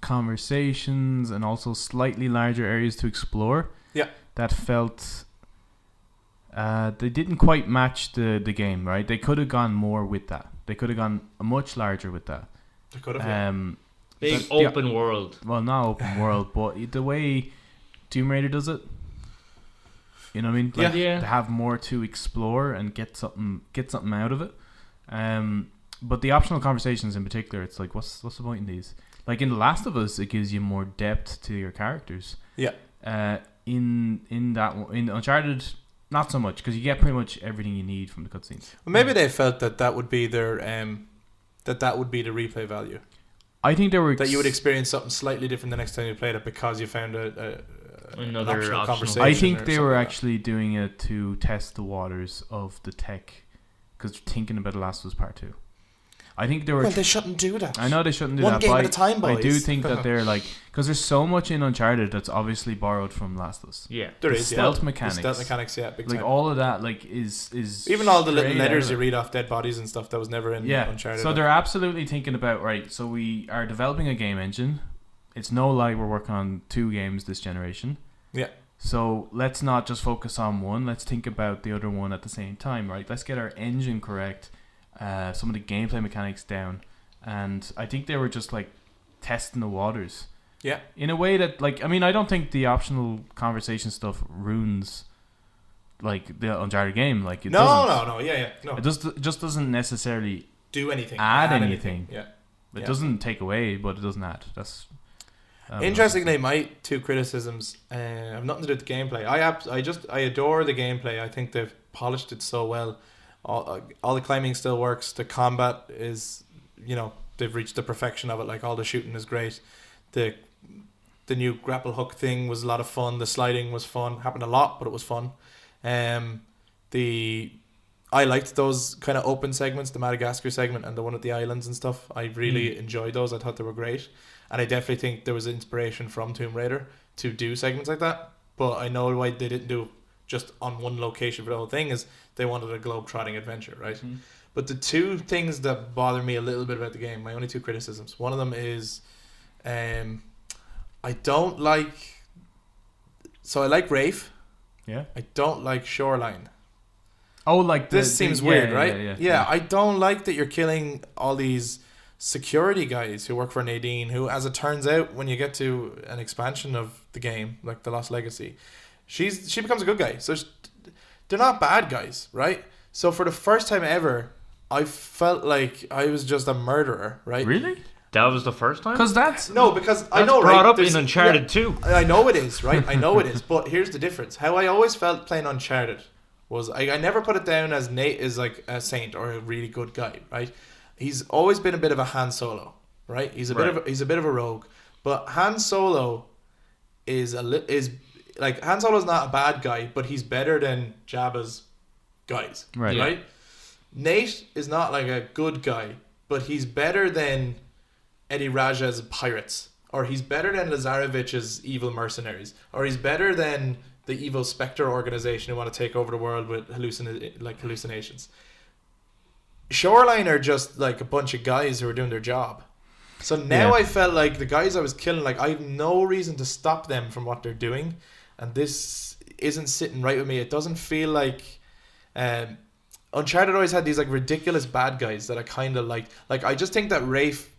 conversations and also slightly larger areas to explore. Yeah. That felt they didn't quite match the game, right? They could have gone more with that. They could have gone much larger with that. They could have. Big open world. Well, not open world, but the way Tomb Raider does it. You know what I mean? Like, to have more to explore and get something out of it. But the optional conversations in particular, it's like, what's the point in these? Like in The Last of Us, it gives you more depth to your characters. Yeah. In Uncharted, not so much because you get pretty much everything you need from the cutscenes. Well, maybe they felt that would be their that would be the replay value. I think they were that you would experience something slightly different the next time you played it because you found another optional conversation. I think they were actually doing it to test the waters of the tech because they're thinking about The Last of Us Part 2. I think they were. Well, they shouldn't do that. I know they shouldn't do One that. game but at a time, boys. I do think that they're like because there's so much in Uncharted that's obviously borrowed from Last of Us. Yeah, there is stealth mechanics. The stealth mechanics, yeah, big like time. all of that, like is even all the little letters you read off dead bodies and stuff that was never in Uncharted. So they're absolutely thinking about right. So we are developing a game engine. It's no lie we're working on 2 games this generation. Yeah. So let's not just focus on one. Let's think about the other one at the same time, right? Let's get our engine correct, some of the gameplay mechanics down, and I think they were just like testing the waters. Yeah. In a way that, like, I mean, I don't think the optional conversation stuff ruins like the Uncharted game. Like it no, It just doesn't necessarily do anything. Add anything. Yeah. It doesn't take away, but it doesn't add. That's interestingly, my two criticisms have nothing to do with the gameplay. I adore the gameplay. I think they've polished it so well. All the climbing still works. The combat is, they've reached the perfection of it. Like, all the shooting is great. The new grapple hook thing was a lot of fun. The sliding was fun. Happened a lot, but it was fun. I liked those kind of open segments, the Madagascar segment and the one at the islands and stuff. I really enjoyed those. I thought they were great. And I definitely think there was inspiration from Tomb Raider to do segments like that. But I know why they didn't do just on one location for the whole thing is they wanted a globe-trotting adventure, right? Mm-hmm. But the two things that bother me a little bit about the game, my only two criticisms, one of them is I don't like... So I like Rafe. Yeah. I don't like Shoreline. Oh, like this seems weird, right? Yeah, I don't like that you're killing all these security guys who work for Nadine, who, as it turns out, when you get to an expansion of the game, like The Lost Legacy, she becomes a good guy. So they're not bad guys, right? So for the first time ever, I felt like I was just a murderer, right? Really? That was the first time? Because I know, brought right? up in Uncharted 2. I know it is, right? I know it is. But here's the difference. How I always felt playing Uncharted was I never put it down as Nate is like a saint or a really good guy, right? He's always been a bit of a Han Solo, right? He's a bit of a rogue, but Han Solo is Han Solo's not a bad guy, but he's better than Jabba's guys, right? Nate is not like a good guy, but he's better than Eddie Raja's pirates, or he's better than Lazarevich's evil mercenaries, or he's better than the evil Spectre organization who want to take over the world with hallucinations. Shoreline are just like a bunch of guys who are doing their job. So now I felt like the guys I was killing, like, I have no reason to stop them from what they're doing, and this isn't sitting right with me. It doesn't feel like Uncharted always had these like ridiculous bad guys that I kind of liked. Like, I just think that Rafe,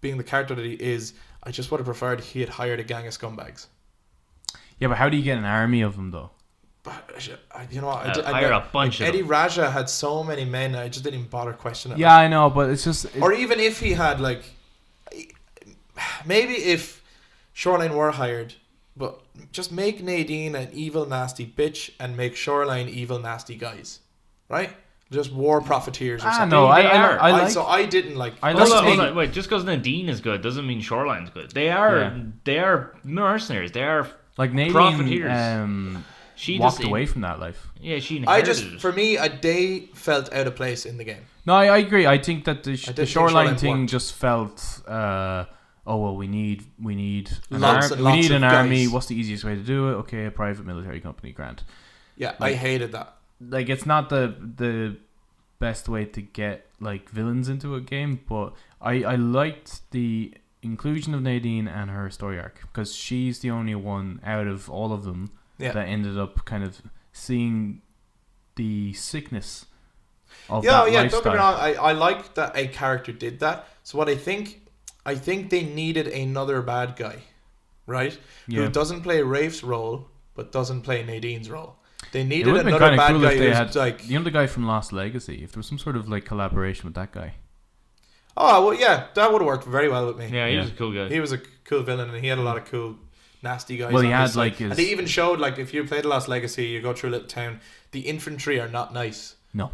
being the character that he is, I just would have preferred he had hired a gang of scumbags. Yeah, but how do you get an army of them though? But hire a bunch of Eddie them. Raja had so many men, I just didn't even bother questioning it. Yeah, I know, but it's just... Or even if he had, like... Maybe if Shoreline were hired, but just make Nadine an evil, nasty bitch and make Shoreline evil, nasty guys. Right? Just war profiteers or something. No, I like... So I didn't like... Hold on, wait, just because Nadine is good doesn't mean Shoreline's good. They are mercenaries. They are like Nadine, profiteers. She walked away from that life. Yeah, she inherited it. For me, they felt out of place in the game. No, I agree. I think that the Shoreline thing just felt... we need an army. What's the easiest way to do it? Okay, a private military company, grant. Yeah, I hated that. Like, it's not the best way to get like villains into a game, but I liked the inclusion of Nadine and her story arc, because she's the only one out of all of them that ended up kind of seeing the sickness of that lifestyle. Don't get me wrong. I like that a character did that. So what I think they needed another bad guy, right? Who doesn't play Rafe's role but doesn't play Nadine's role. They needed another bad guy who's like... You know the guy from Lost Legacy? If there was some sort of like collaboration with that guy. Oh, well, yeah. That would have worked very well with me. Yeah, he was a cool guy. He was a cool villain, and he had a lot of cool, nasty guys. Well, he had like his... And they even showed, like, if you play the Lost Legacy, you go through a little town, the infantry are not nice. No.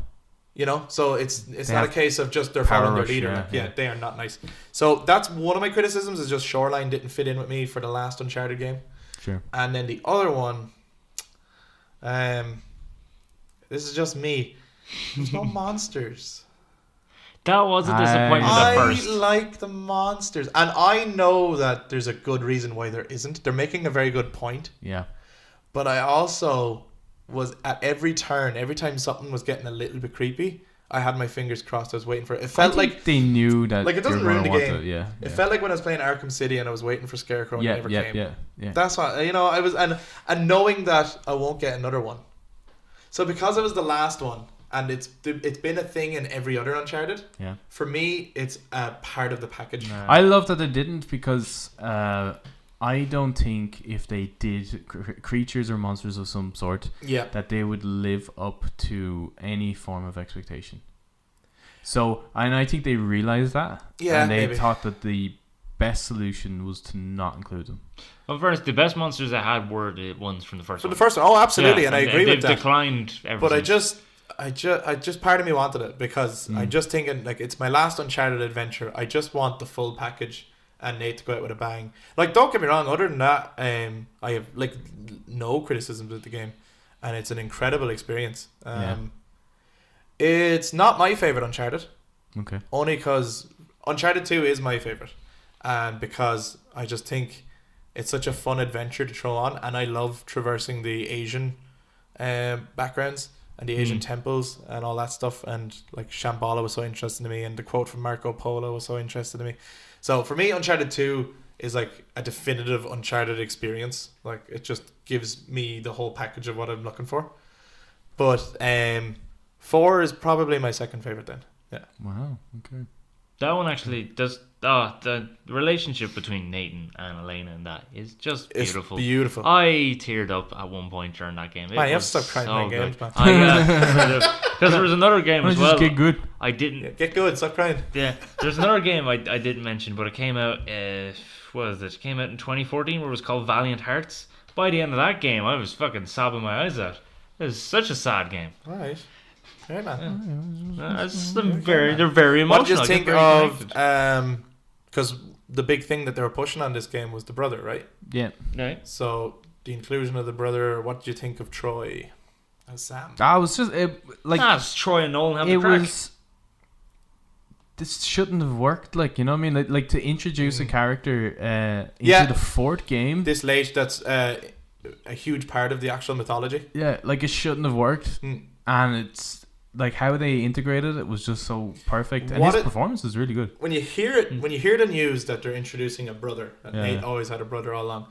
You know? So it's not a case of just they're following their leader. They are not nice. So that's one of my criticisms, is just Shoreline didn't fit in with me for the last Uncharted game. Sure. And then the other one... this is just me. There's no monsters. That was a disappointment at first. I like the monsters, and I know that there's a good reason why there isn't. They're making a very good point. Yeah. But I also was at every turn, every time something was getting a little bit creepy, I had my fingers crossed. I was waiting for it. It felt like they knew that. Like, it doesn't ruin the game. It felt like when I was playing Arkham City and I was waiting for Scarecrow and he never came. Yeah. That's why, I was, and knowing that I won't get another one. So because it was the last one, and it's been a thing in every other Uncharted. Yeah. For me, it's a part of the package. I love that they didn't, because I don't think if they did creatures or monsters of some sort, that they would live up to any form of expectation. So, and I think they realized that, and they thought that the best solution was to not include them. Well, first, the best monsters I had were the ones from the first one. The first one, oh, absolutely, and I agree with that. They've declined everything. But I just part of me wanted it because I'm just thinking like it's my last Uncharted adventure. I just want the full package and Nate to go out with a bang. Like, don't get me wrong. Other than that, I have like no criticisms of the game, and it's an incredible experience. It's not my favorite Uncharted. Okay. Only because Uncharted 2 is my favorite, and because I just think it's such a fun adventure to throw on, and I love traversing the Asian backgrounds and the Asian temples and all that stuff, and like Shambhala was so interesting to me, and the quote from Marco Polo was so interesting to me. So for me, Uncharted 2 is like a definitive Uncharted experience. Like, it just gives me the whole package of what I'm looking for. But 4 is probably my second favorite then. Yeah. Wow. Okay. That one actually does. The relationship between Nathan and Elena and that is just beautiful. It's beautiful. I teared up at one point during that game. Man, you have to stop crying playing games, man. Because there was another game as well. Just get good. I didn't. Yeah, get good. Stop crying. Yeah, there's another game I didn't mention, but it came out. What was it? It came out in 2014, where it was called Valiant Hearts. By the end of that game, I was fucking sobbing my eyes out. It was such a sad game. All right. Yeah, man. They're very emotional. What did you think of? Because the big thing that they were pushing on this game was the brother, right? Yeah. Right. So the inclusion of the brother. What did you think of Troy as Sam? I was just it's Troy and Nolan have the crack. This shouldn't have worked. Like, you know what I mean? Like to introduce a character into the fourth game this late. That's a huge part of the actual mythology. Yeah, like it shouldn't have worked, and it's. Like how they integrated it was just so perfect, and his performance is really good. When you hear it, when you hear the news that they're introducing a brother, and Nate always had a brother all along,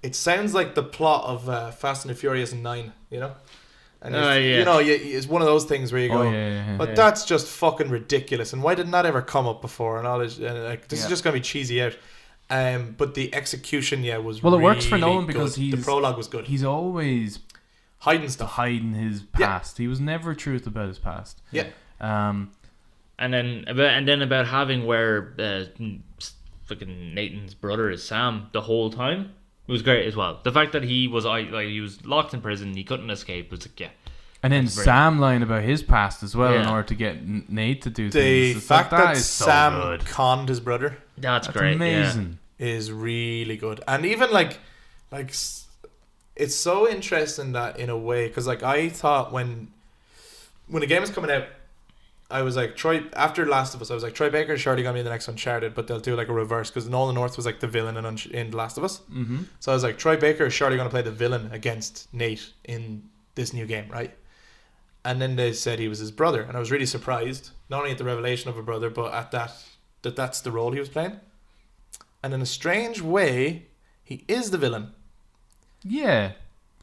it sounds like the plot of Fast and the Furious 9, you know. And you know, it's one of those things where you go, but that's just fucking ridiculous, and why didn't that ever come up before? And all this, this is just gonna be cheesy out. But the execution, was well. It really works for Nolan because the prologue was good. He's always hiding his past. He was never truth about his past. Yeah. And then about having where fucking Nathan's brother is Sam the whole time, it was great as well. The fact that he was locked in prison, he couldn't escape, was like And then Sam lying about his past as well in order to get Nate to do things. The fact that Sam conned his brother, that's great. Amazing. Is really good. And even like it's so interesting that in a way, because like I thought when the game was coming out, I was like, Troy, after Last of Us, I was like, Troy Baker's surely gonna be in the next Uncharted, but they'll do like a reverse, because Nolan North was like the villain in The Last of Us. So I was like, Troy Baker is surely gonna play the villain against Nate in this new game, right? And then they said he was his brother, and I was really surprised, not only at the revelation of a brother, but at that's the role he was playing. And in a strange way, he is the villain. Yeah.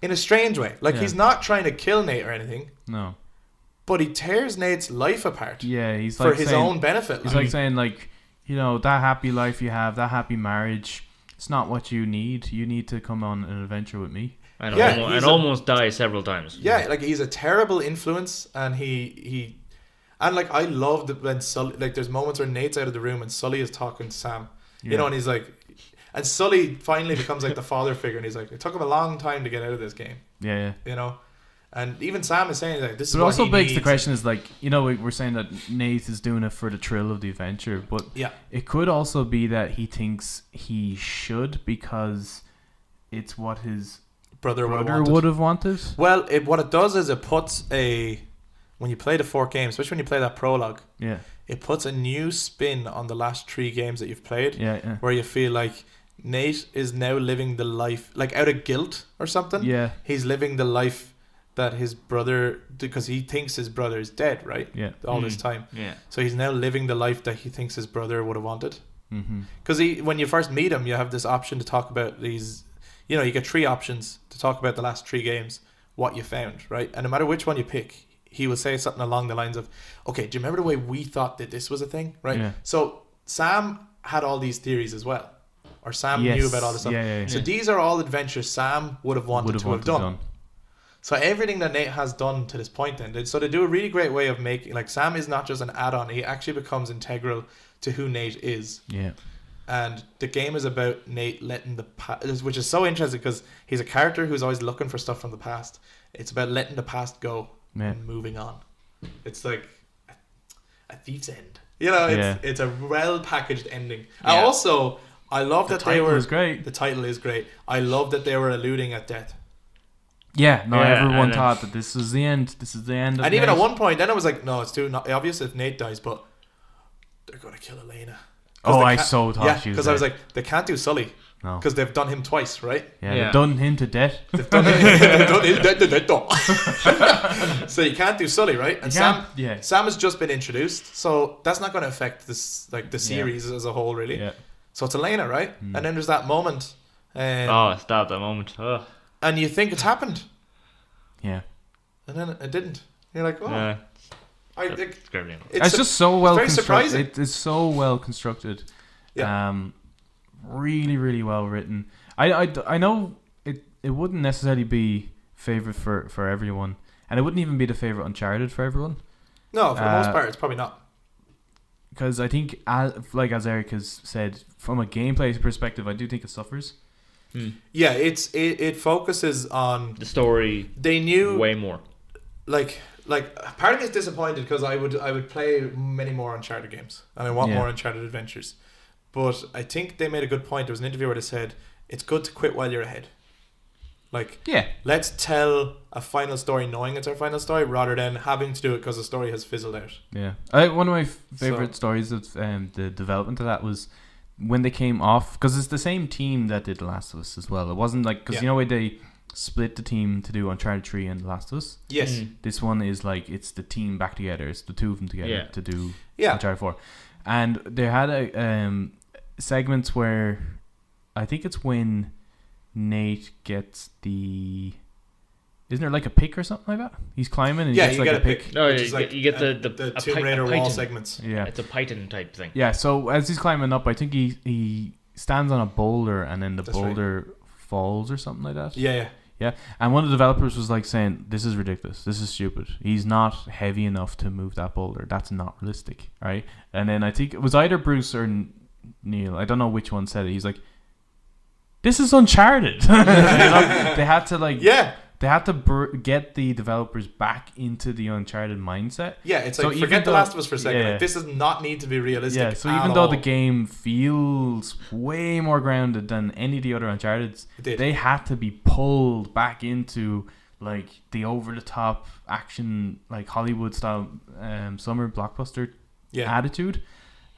In a strange way. Like, he's not trying to kill Nate or anything. No. But he tears Nate's life apart. Yeah, he's for his own benefit. He's like saying, like, you know, that happy life you have, that happy marriage, it's not what you need. You need to come on an adventure with me. And almost die several times. Yeah, like, he's a terrible influence, and and like, I love when Sully, like, there's moments where Nate's out of the room and Sully is talking to Sam. You know, and he's like, and Sully finally becomes like the father figure, and he's like, it took him a long time to get out of this game. Yeah. You know, and even Sam is saying like, this is what he needs. But it also begs the question is like, you know, we're saying that Nate is doing it for the thrill of the adventure, but it could also be that he thinks he should because it's what his brother would have wanted. Well, what it does is it puts when you play the 4 games, especially when you play that prologue, it puts a new spin on the last 3 games that you've played, where you feel like Nate is now living the life, like out of guilt or something. Yeah. He's living the life that his brother, because he thinks his brother is dead, right? Yeah. All this time. Yeah. So he's now living the life that he thinks his brother would have wanted. Because when you first meet him, you have this option to talk about these, you know, you get 3 options to talk about the last 3 games, what you found, right? And no matter which one you pick, he will say something along the lines of, okay, do you remember the way we thought that this was a thing, right? Yeah. So Sam had all these theories as well. or Sam knew about all this stuff. So these are all adventures Sam would have wanted to have done. So everything that Nate has done to this point then, so they do a really great way of making, like, Sam is not just an add-on, he actually becomes integral to who Nate is. Yeah. And the game is about Nate letting the past, which is so interesting because he's a character who's always looking for stuff from the past. It's about letting the past go and moving on. It's like a thief's end. You know, it's a well-packaged ending. Yeah. Also, I love that they were... great. The title is great. I love that they were alluding at death. Yeah, everyone thought that this is the end. This is the end of And even at one point, then I was like, no, it's too obvious if Nate dies, but they're going to kill Elena. I so thought she was because I was like, they can't do Sully. No. Because they've done him twice, right? Yeah, they've done him to death. They've done him death. So you can't do Sully, right? And Sam has just been introduced, so that's not going to affect this, like, the series as a whole, really. Yeah. So it's Elena, right? And then there's that moment. Stop that moment. Oh. And you think it's happened. Yeah. And then it didn't. You're like, oh. Yeah. It's just so well constructed. Surprising. It's so well constructed. Yeah. Really, really well written. I know it wouldn't necessarily be favorite for everyone, and it wouldn't even be the favorite Uncharted for everyone. No, for the most part, it's probably not. Because I think, as Eric has said, from a gameplay perspective, I do think it suffers. Yeah, it focuses on the story. They knew way more. Like part of me is disappointed because I would play many more Uncharted games and I want more Uncharted adventures. But I think they made a good point. There was an interview where they said it's good to quit while you're ahead. Like, let's tell a final story knowing it's our final story rather than having to do it because the story has fizzled out. Yeah, one of my favorite stories of the development of that was when they came off, because it's the same team that did The Last of Us as well. It wasn't like, because you know where they split the team to do Uncharted 3 and The Last of Us? Yes. This one is like, it's the team back together. It's the two of them together to do Uncharted 4. And they had a segments where, I think it's when Nate gets the... Isn't there like a pick or something like that? He's climbing and he gets like a pick. No, you get the Tomb Raider wall segments. Yeah, it's a Python type thing. Yeah, so as he's climbing up, I think he stands on a boulder and then the boulder falls or something like that. Yeah. And one of the developers was like saying, "This is ridiculous. This is stupid. He's not heavy enough to move that boulder. That's not realistic, right?" And then I think it was either Bruce or Neil. I don't know which one said it. He's like, "This is Uncharted." They had to They had to get the developers back into the Uncharted mindset. Yeah, it's like, forget The Last of Us for a second. Like, this does not need to be realistic. Yeah, so even though the game feels way more grounded than any of the other Uncharted's, they had to be pulled back into like the over-the-top action, like Hollywood-style summer blockbuster attitude.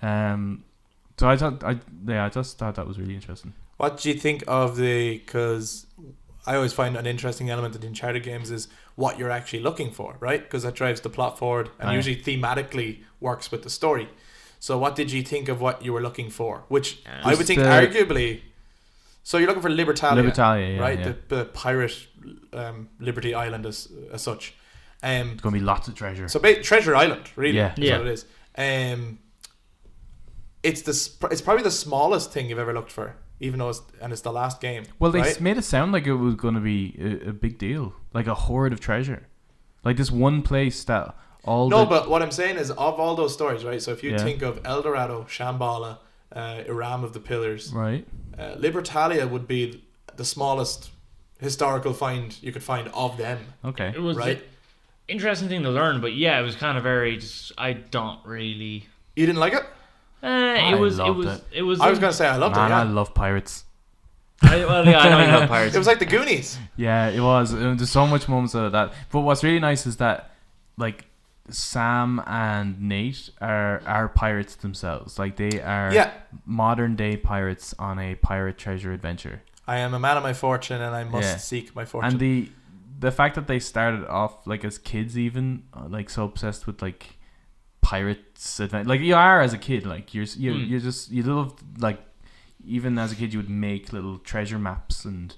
So I just thought that was really interesting. What do you think of because I always find an interesting element of the Uncharted games is what you're actually looking for, right? Because that drives the plot forward and usually thematically works with the story. So what did you think of what you were looking for? Which I would think arguably... So you're looking for Libertalia, right? Yeah. The pirate Liberty Island as such. It's going to be lots of treasure. So Treasure Island, really, is what it is. It's probably the smallest thing you've ever looked for. Even though it's the last game. Well, they made it sound like it was going to be a big deal, like a hoard of treasure, like this one place that all. No, but what I'm saying is, of all those stories, right? So if you think of El Dorado, Shambhala, Iram of the Pillars, right? Libertalia would be the smallest historical find you could find of them. Okay, it was an interesting thing to learn, but it was kind of very. I don't really. You didn't like it? It was. I was gonna say I loved it. I love pirates. I know you love pirates. It was like the Goonies. Yeah, it was. There's so much moments of that. But what's really nice is that, like, Sam and Nate are pirates themselves. Like, they are modern day pirates on a pirate treasure adventure. I am a man of my fortune, and I must seek my fortune. And the fact that they started off like as kids, even like so obsessed with like pirates adventure, like you are as a kid, like you love, like, even as a kid you would make little treasure maps and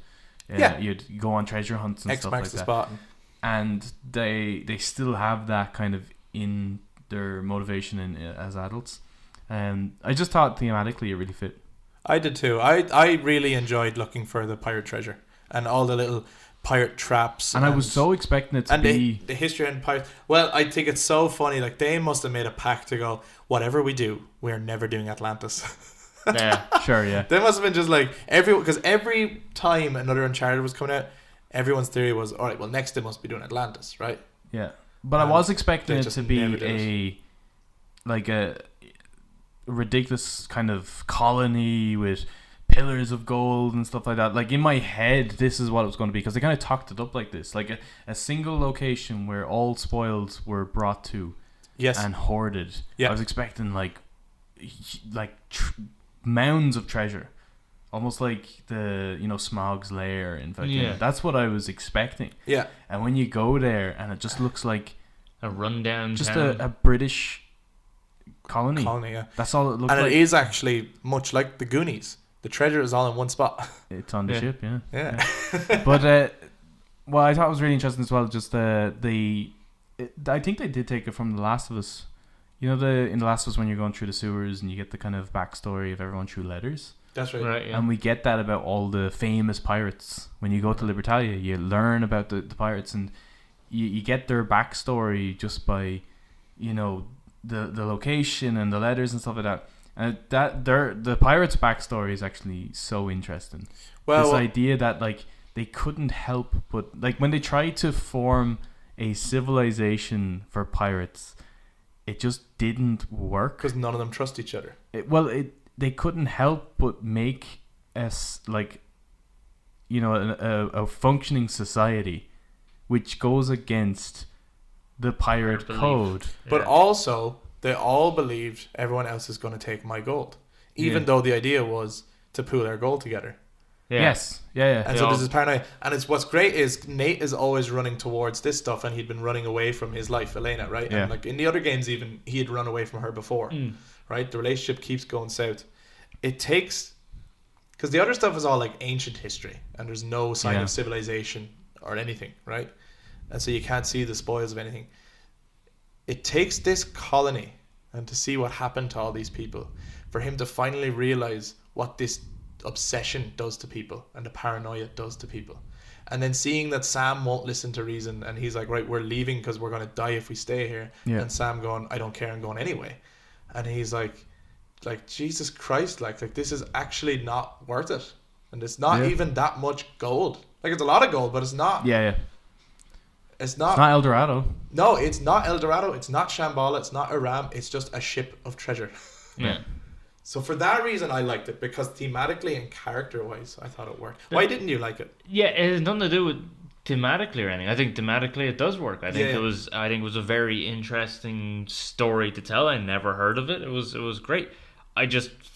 you'd go on treasure hunts and X stuff marks like the that. spot. And they still have that kind of in their motivation as adults. I just thought thematically it really fit. I did too. I really enjoyed looking for the pirate treasure and all the little pirate traps. And I was so expecting it to be... the history and pirates. Well, I think it's so funny. Like, they must have made a pact to go, whatever we do, we're never doing Atlantis. Yeah. Sure, yeah. They must have been just like, because every time another Uncharted was coming out, everyone's theory was, all right, well, next they must be doing Atlantis, right? Yeah. But I was expecting it to be a ridiculous kind of colony with pillars of gold and stuff like that. Like, in my head, this is what it was going to be, because they kind of talked it up like this, like a single location where all spoils were brought to, yes, and hoarded. Yeah. I was expecting mounds of treasure, almost like the Smaug's lair in fucking. Yeah. That's what I was expecting. Yeah. And when you go there, and it just looks like a rundown just town. a British colony. Yeah. That's all it looks like. And it is actually much like the Goonies. The treasure is all in one spot. It's on the ship, yeah. Yeah. But what I thought was really interesting as well, just I think they did take it from The Last of Us. In The Last of Us, when you're going through the sewers and you get the kind of backstory of everyone through letters. That's right. Yeah. And we get that about all the famous pirates. When you go to Libertalia, you learn about the pirates, and you get their backstory just by, the location and the letters and stuff like that. And the pirates' backstory is actually so interesting. Well, this idea that they couldn't help but when they tried to form a civilization for pirates, it just didn't work because none of them trust each other. They couldn't help but make us a functioning society, which goes against the pirate code. But also, they all believed everyone else is going to take my gold, even though the idea was to pool their gold together. Yeah. Yes. Yeah. And so this is paranoia. And what's great is Nate is always running towards this stuff, and he'd been running away from his life, Elena, right? Yeah. And in the other games, even he had run away from her before, right? The relationship keeps going south. It takes, because the other stuff is all ancient history, and there's no sign of civilization or anything, right? And so you can't see the spoils of anything. It takes this colony and to see what happened to all these people for him to finally realize what this obsession does to people and the paranoia does to people. And then seeing that Sam won't listen to reason, and he's like, right, we're leaving because we're going to die if we stay here. Yeah. And Sam going, I don't care, I'm going anyway. And he's like Jesus Christ, like this is actually not worth it. And it's not even that much gold. It's a lot of gold, but it's not. Yeah. It's not El Dorado. No, it's not El Dorado. It's not Shambhala. It's not Aram. It's just a ship of treasure. Yeah. So for that reason, I liked it, because thematically and character-wise, I thought it worked. Why didn't you like it? Yeah, it has nothing to do with thematically or anything. I think thematically it does work. I think it was a very interesting story to tell. I never heard of it. It was great.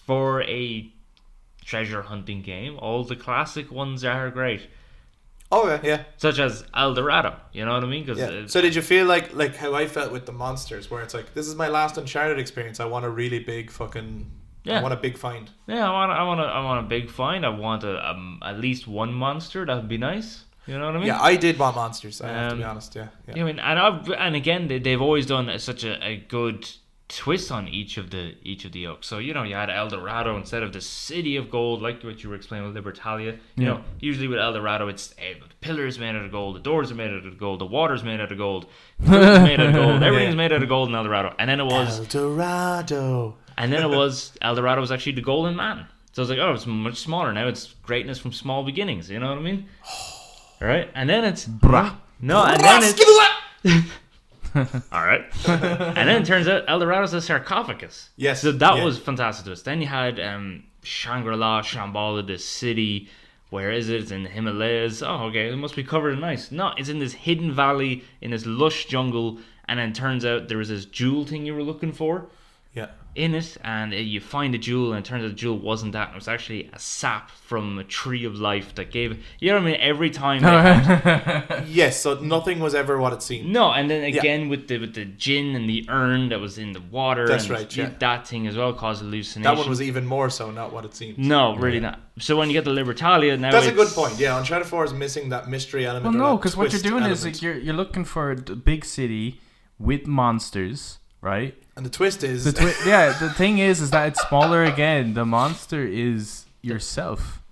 For a treasure hunting game, all the classic ones are great. Oh yeah. Such as El Dorado, you know what I mean? So did you feel like how I felt with the monsters, where it's this is my last Uncharted experience. I want a really big fucking. Yeah. I want a big find. Yeah, I want a big find. I want at least one monster. That would be nice. You know what I mean? Yeah, I did want monsters. I have to be honest. Yeah. I mean, and again, they've always done such a good twist on each of the oaks. So you had El Dorado instead of the city of gold, like what you were explaining with Libertalia. You know, usually with El Dorado, it's the pillars made out of gold, the doors are made out of gold, the water's made out of gold, food's made out of gold, everything's made out of gold in El Dorado. And then it was El Dorado. And then it was El Dorado was actually the golden man. So I was like, oh, it's much smaller now. It's greatness from small beginnings. You know what I mean? All right, and then it's no, and then it's. All right, and then it turns out El Dorado's a sarcophagus. Yes, so that was fantastic to us. Then you had Shangri-La Shambhala, this city. Where is it? It's in the Himalayas. Oh, okay, it must be covered in ice. No, it's in this hidden valley in this lush jungle, and then it turns out there was this jewel thing you were looking for. Yeah. In it, and you find a jewel, and it turns out the jewel wasn't that. It was actually a sap from a tree of life that gave. You know what I mean? Every time. Yes, so nothing was ever what it seemed. No, and then again with the gin and the urn that was in the water. That's and right. Yeah. That thing as well caused hallucination. That one was even more so not what it seemed. No, really not. So when you get the Libertalia now, that's a good point. Yeah, Uncharted 4 is missing that mystery element. Well, no, because what you're doing is you're looking for a big city with monsters. right? And the twist is... The thing is that it's smaller again. The monster is yourself.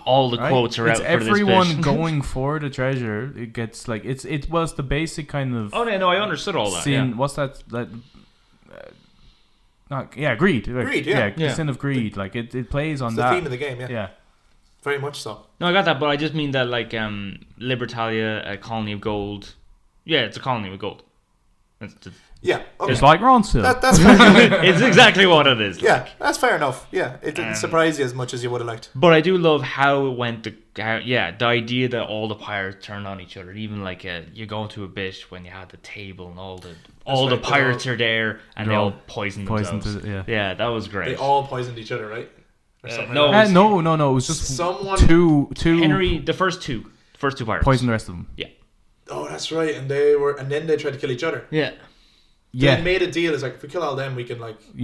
All the quotes are out for this bit. It's everyone going for the treasure. It gets like... It was the basic kind of... Oh, no, I understood all that. Sin, yeah. What's that? Greed. Greed, yeah. The sin of greed. Like, it plays on that. It's the theme of the game, yeah. Yeah. Very much so. No, I got that, but I just mean that, like, Libertalia, a colony of gold. Yeah, it's a colony of gold. Yeah, okay. It's like Ronsil. That's fair. It's exactly what it is. Yeah, that's fair enough. Yeah, it didn't surprise you as much as you would have liked. But I do love how it went. The idea that all the pirates turned on each other. Even like you go into a bit when you had the table and all the pirates are there and they all poisoned themselves. Yeah, that was great. They all poisoned each other, right? No, it was just someone two. Henry, the first two pirates poisoned the rest of them. Yeah. Oh, that's right. And then they tried to kill each other. Yeah. They made a deal. It's like, if we kill all them, we can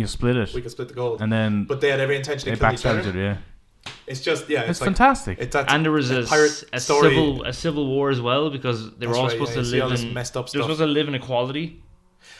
split it. We can split the gold. And then, but they had every intention to kill each other. Yeah. It's just it's like, fantastic. And there was a civil war as well, because they were all supposed to live in messed up stuff. They were supposed to live in equality.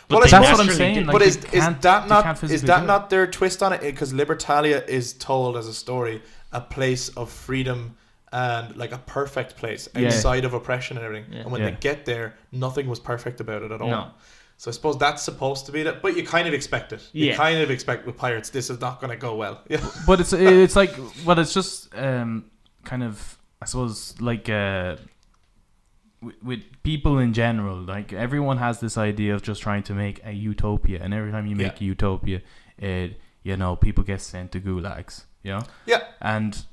Well, that's what I'm saying. But is that not their twist on it? Because Libertalia is told as a story a place of freedom and like a perfect place outside of oppression and everything. And when they get there, nothing was perfect about it at all. No. So I suppose that's supposed to be that, but you kind of expect it. You kind of expect with pirates, this is not going to go well. Yeah. But it's like, well, it's just kind of, I suppose, like with people in general, like everyone has this idea of just trying to make a utopia, and every time you make a utopia, people get sent to gulags. Yeah. And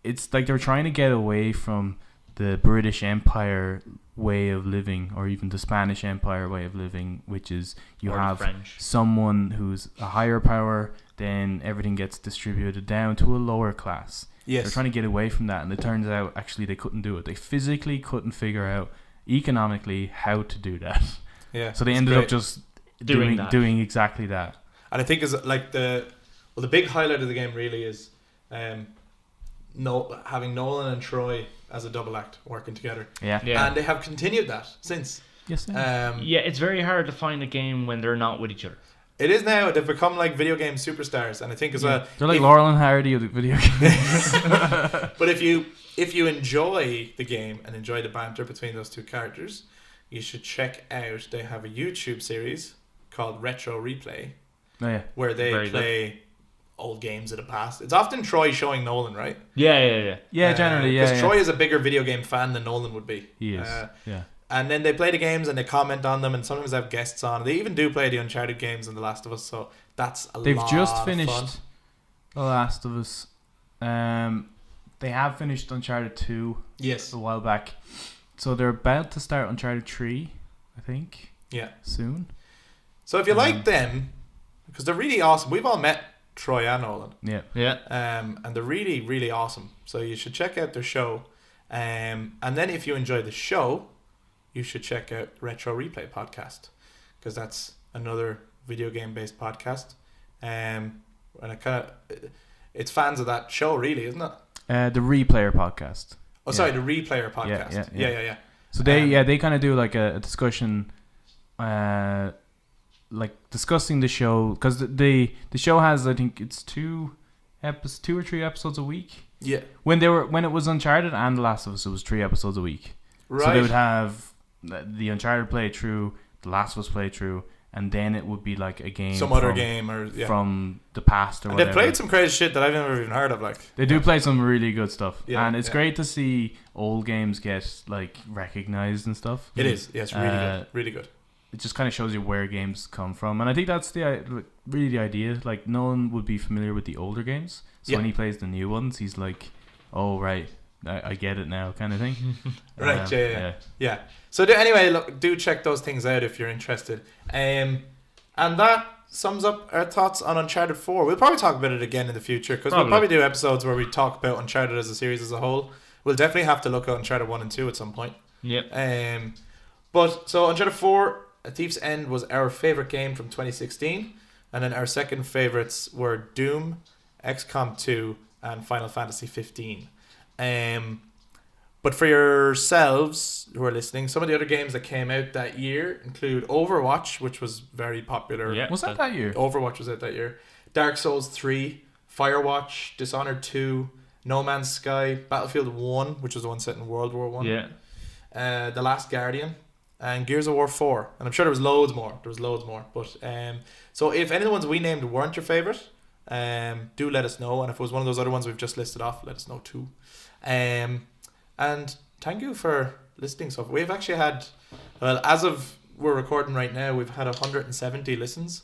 it's like they're trying to get away from the British Empire way of living, or even the Spanish Empire way of living, which is you have someone who's a higher power, then everything gets distributed down to a lower class. Yes. They're trying to get away from that, and it turns out actually they couldn't do it. They physically couldn't figure out economically how to do that. Yeah. So they ended up just doing exactly that. And I think is like the big highlight of the game really is having Nolan and Troy as a double act working together. Yeah. And they have continued that since. Yes. It's very hard to find a game when they're not with each other. It is now. They've become like video game superstars, and I think as well they're like Laurel and Hardy of the video games. But if you enjoy the game and enjoy the banter between those two characters, you should check out. They have a YouTube series called Retro Replay, where they play old games of the past. It's often Troy showing Nolan, right? Yeah, generally, because Troy is a bigger video game fan than Nolan would be. He is. And then they play the games and they comment on them, and sometimes they have guests on. They even do play the Uncharted games and The Last of Us, so that's They've lot just finished of fun. The Last of Us. They have finished Uncharted 2 a while back. So they're about to start Uncharted 3, I think. Yeah. Soon. So if you like them, because they're really awesome. We've all met Troy and Nolan. Yeah. And they're really, really awesome. So you should check out their show. And then if you enjoy the show, you should check out Retro Replay podcast, because that's another video game based podcast. And it's fans of that show, really, isn't it? The Replayer podcast. Oh, sorry, the Replayer podcast. Yeah. So they kind of do like a discussion, like discussing the show, because the show has, I think it's 2 or 3 episodes a week. Yeah. When it was Uncharted and The Last of Us, it was 3 episodes a week. Right. So they would have the Uncharted playthrough, The Last of Us playthrough, and then it would be like a game, other game or from the past or whatever. They played some crazy shit that I've never even heard of. Like they do play some really good stuff, and it's great to see old games get like recognized and stuff. It is, it's really good, really good. It just kind of shows you where games come from, and I think that's really the idea. Like no one would be familiar with the older games, so when he plays the new ones, he's like, "Oh right, I get it now," kind of thing. Right, yeah. So anyway, look, do check those things out if you're interested. And that sums up our thoughts on Uncharted 4. We'll probably talk about it again in the future, because we'll probably do episodes where we talk about Uncharted as a series as a whole. We'll definitely have to look at Uncharted 1 and 2 at some point. Yep. So Uncharted 4, A Thief's End was our favourite game from 2016. And then our second favourites were Doom, XCOM 2, and Final Fantasy 15. But for yourselves who are listening, some of the other games that came out that year include Overwatch, which was very popular. Yeah. Was that year? Overwatch was out that year. Dark Souls 3, Firewatch, Dishonored 2, No Man's Sky, Battlefield 1, which was the one set in World War 1. Yeah. The Last Guardian, and Gears of War 4. And I'm sure there was loads more. But so if any of the ones we named weren't your favourite, do let us know. And if it was one of those other ones we've just listed off, let us know too. And thank you for listening so far. We've actually had, well, as of we're recording right now, we've had 170 listens.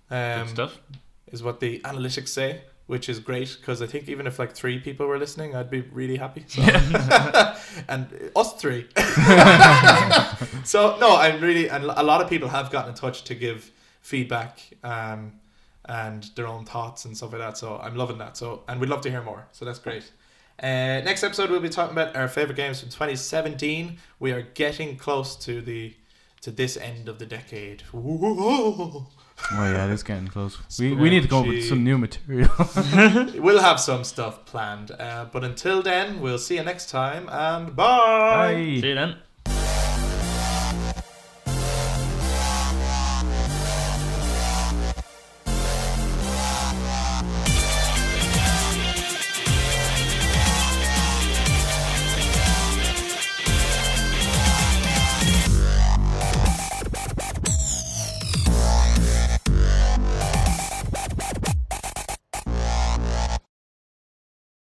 Good stuff. Is what the analytics say, which is great, because I think even if like 3 people were listening, I'd be really happy. So. And us 3. So no, I'm really, and a lot of people have gotten in touch to give feedback and their own thoughts and stuff like that. So I'm loving that. So, and we'd love to hear more. So that's great. Next episode we'll be talking about our favorite games from 2017. We are getting close to this end of the decade. Oh yeah, it's getting close. We need to go with some new material. We'll have some stuff planned. But until then, we'll see you next time, and bye. See you then.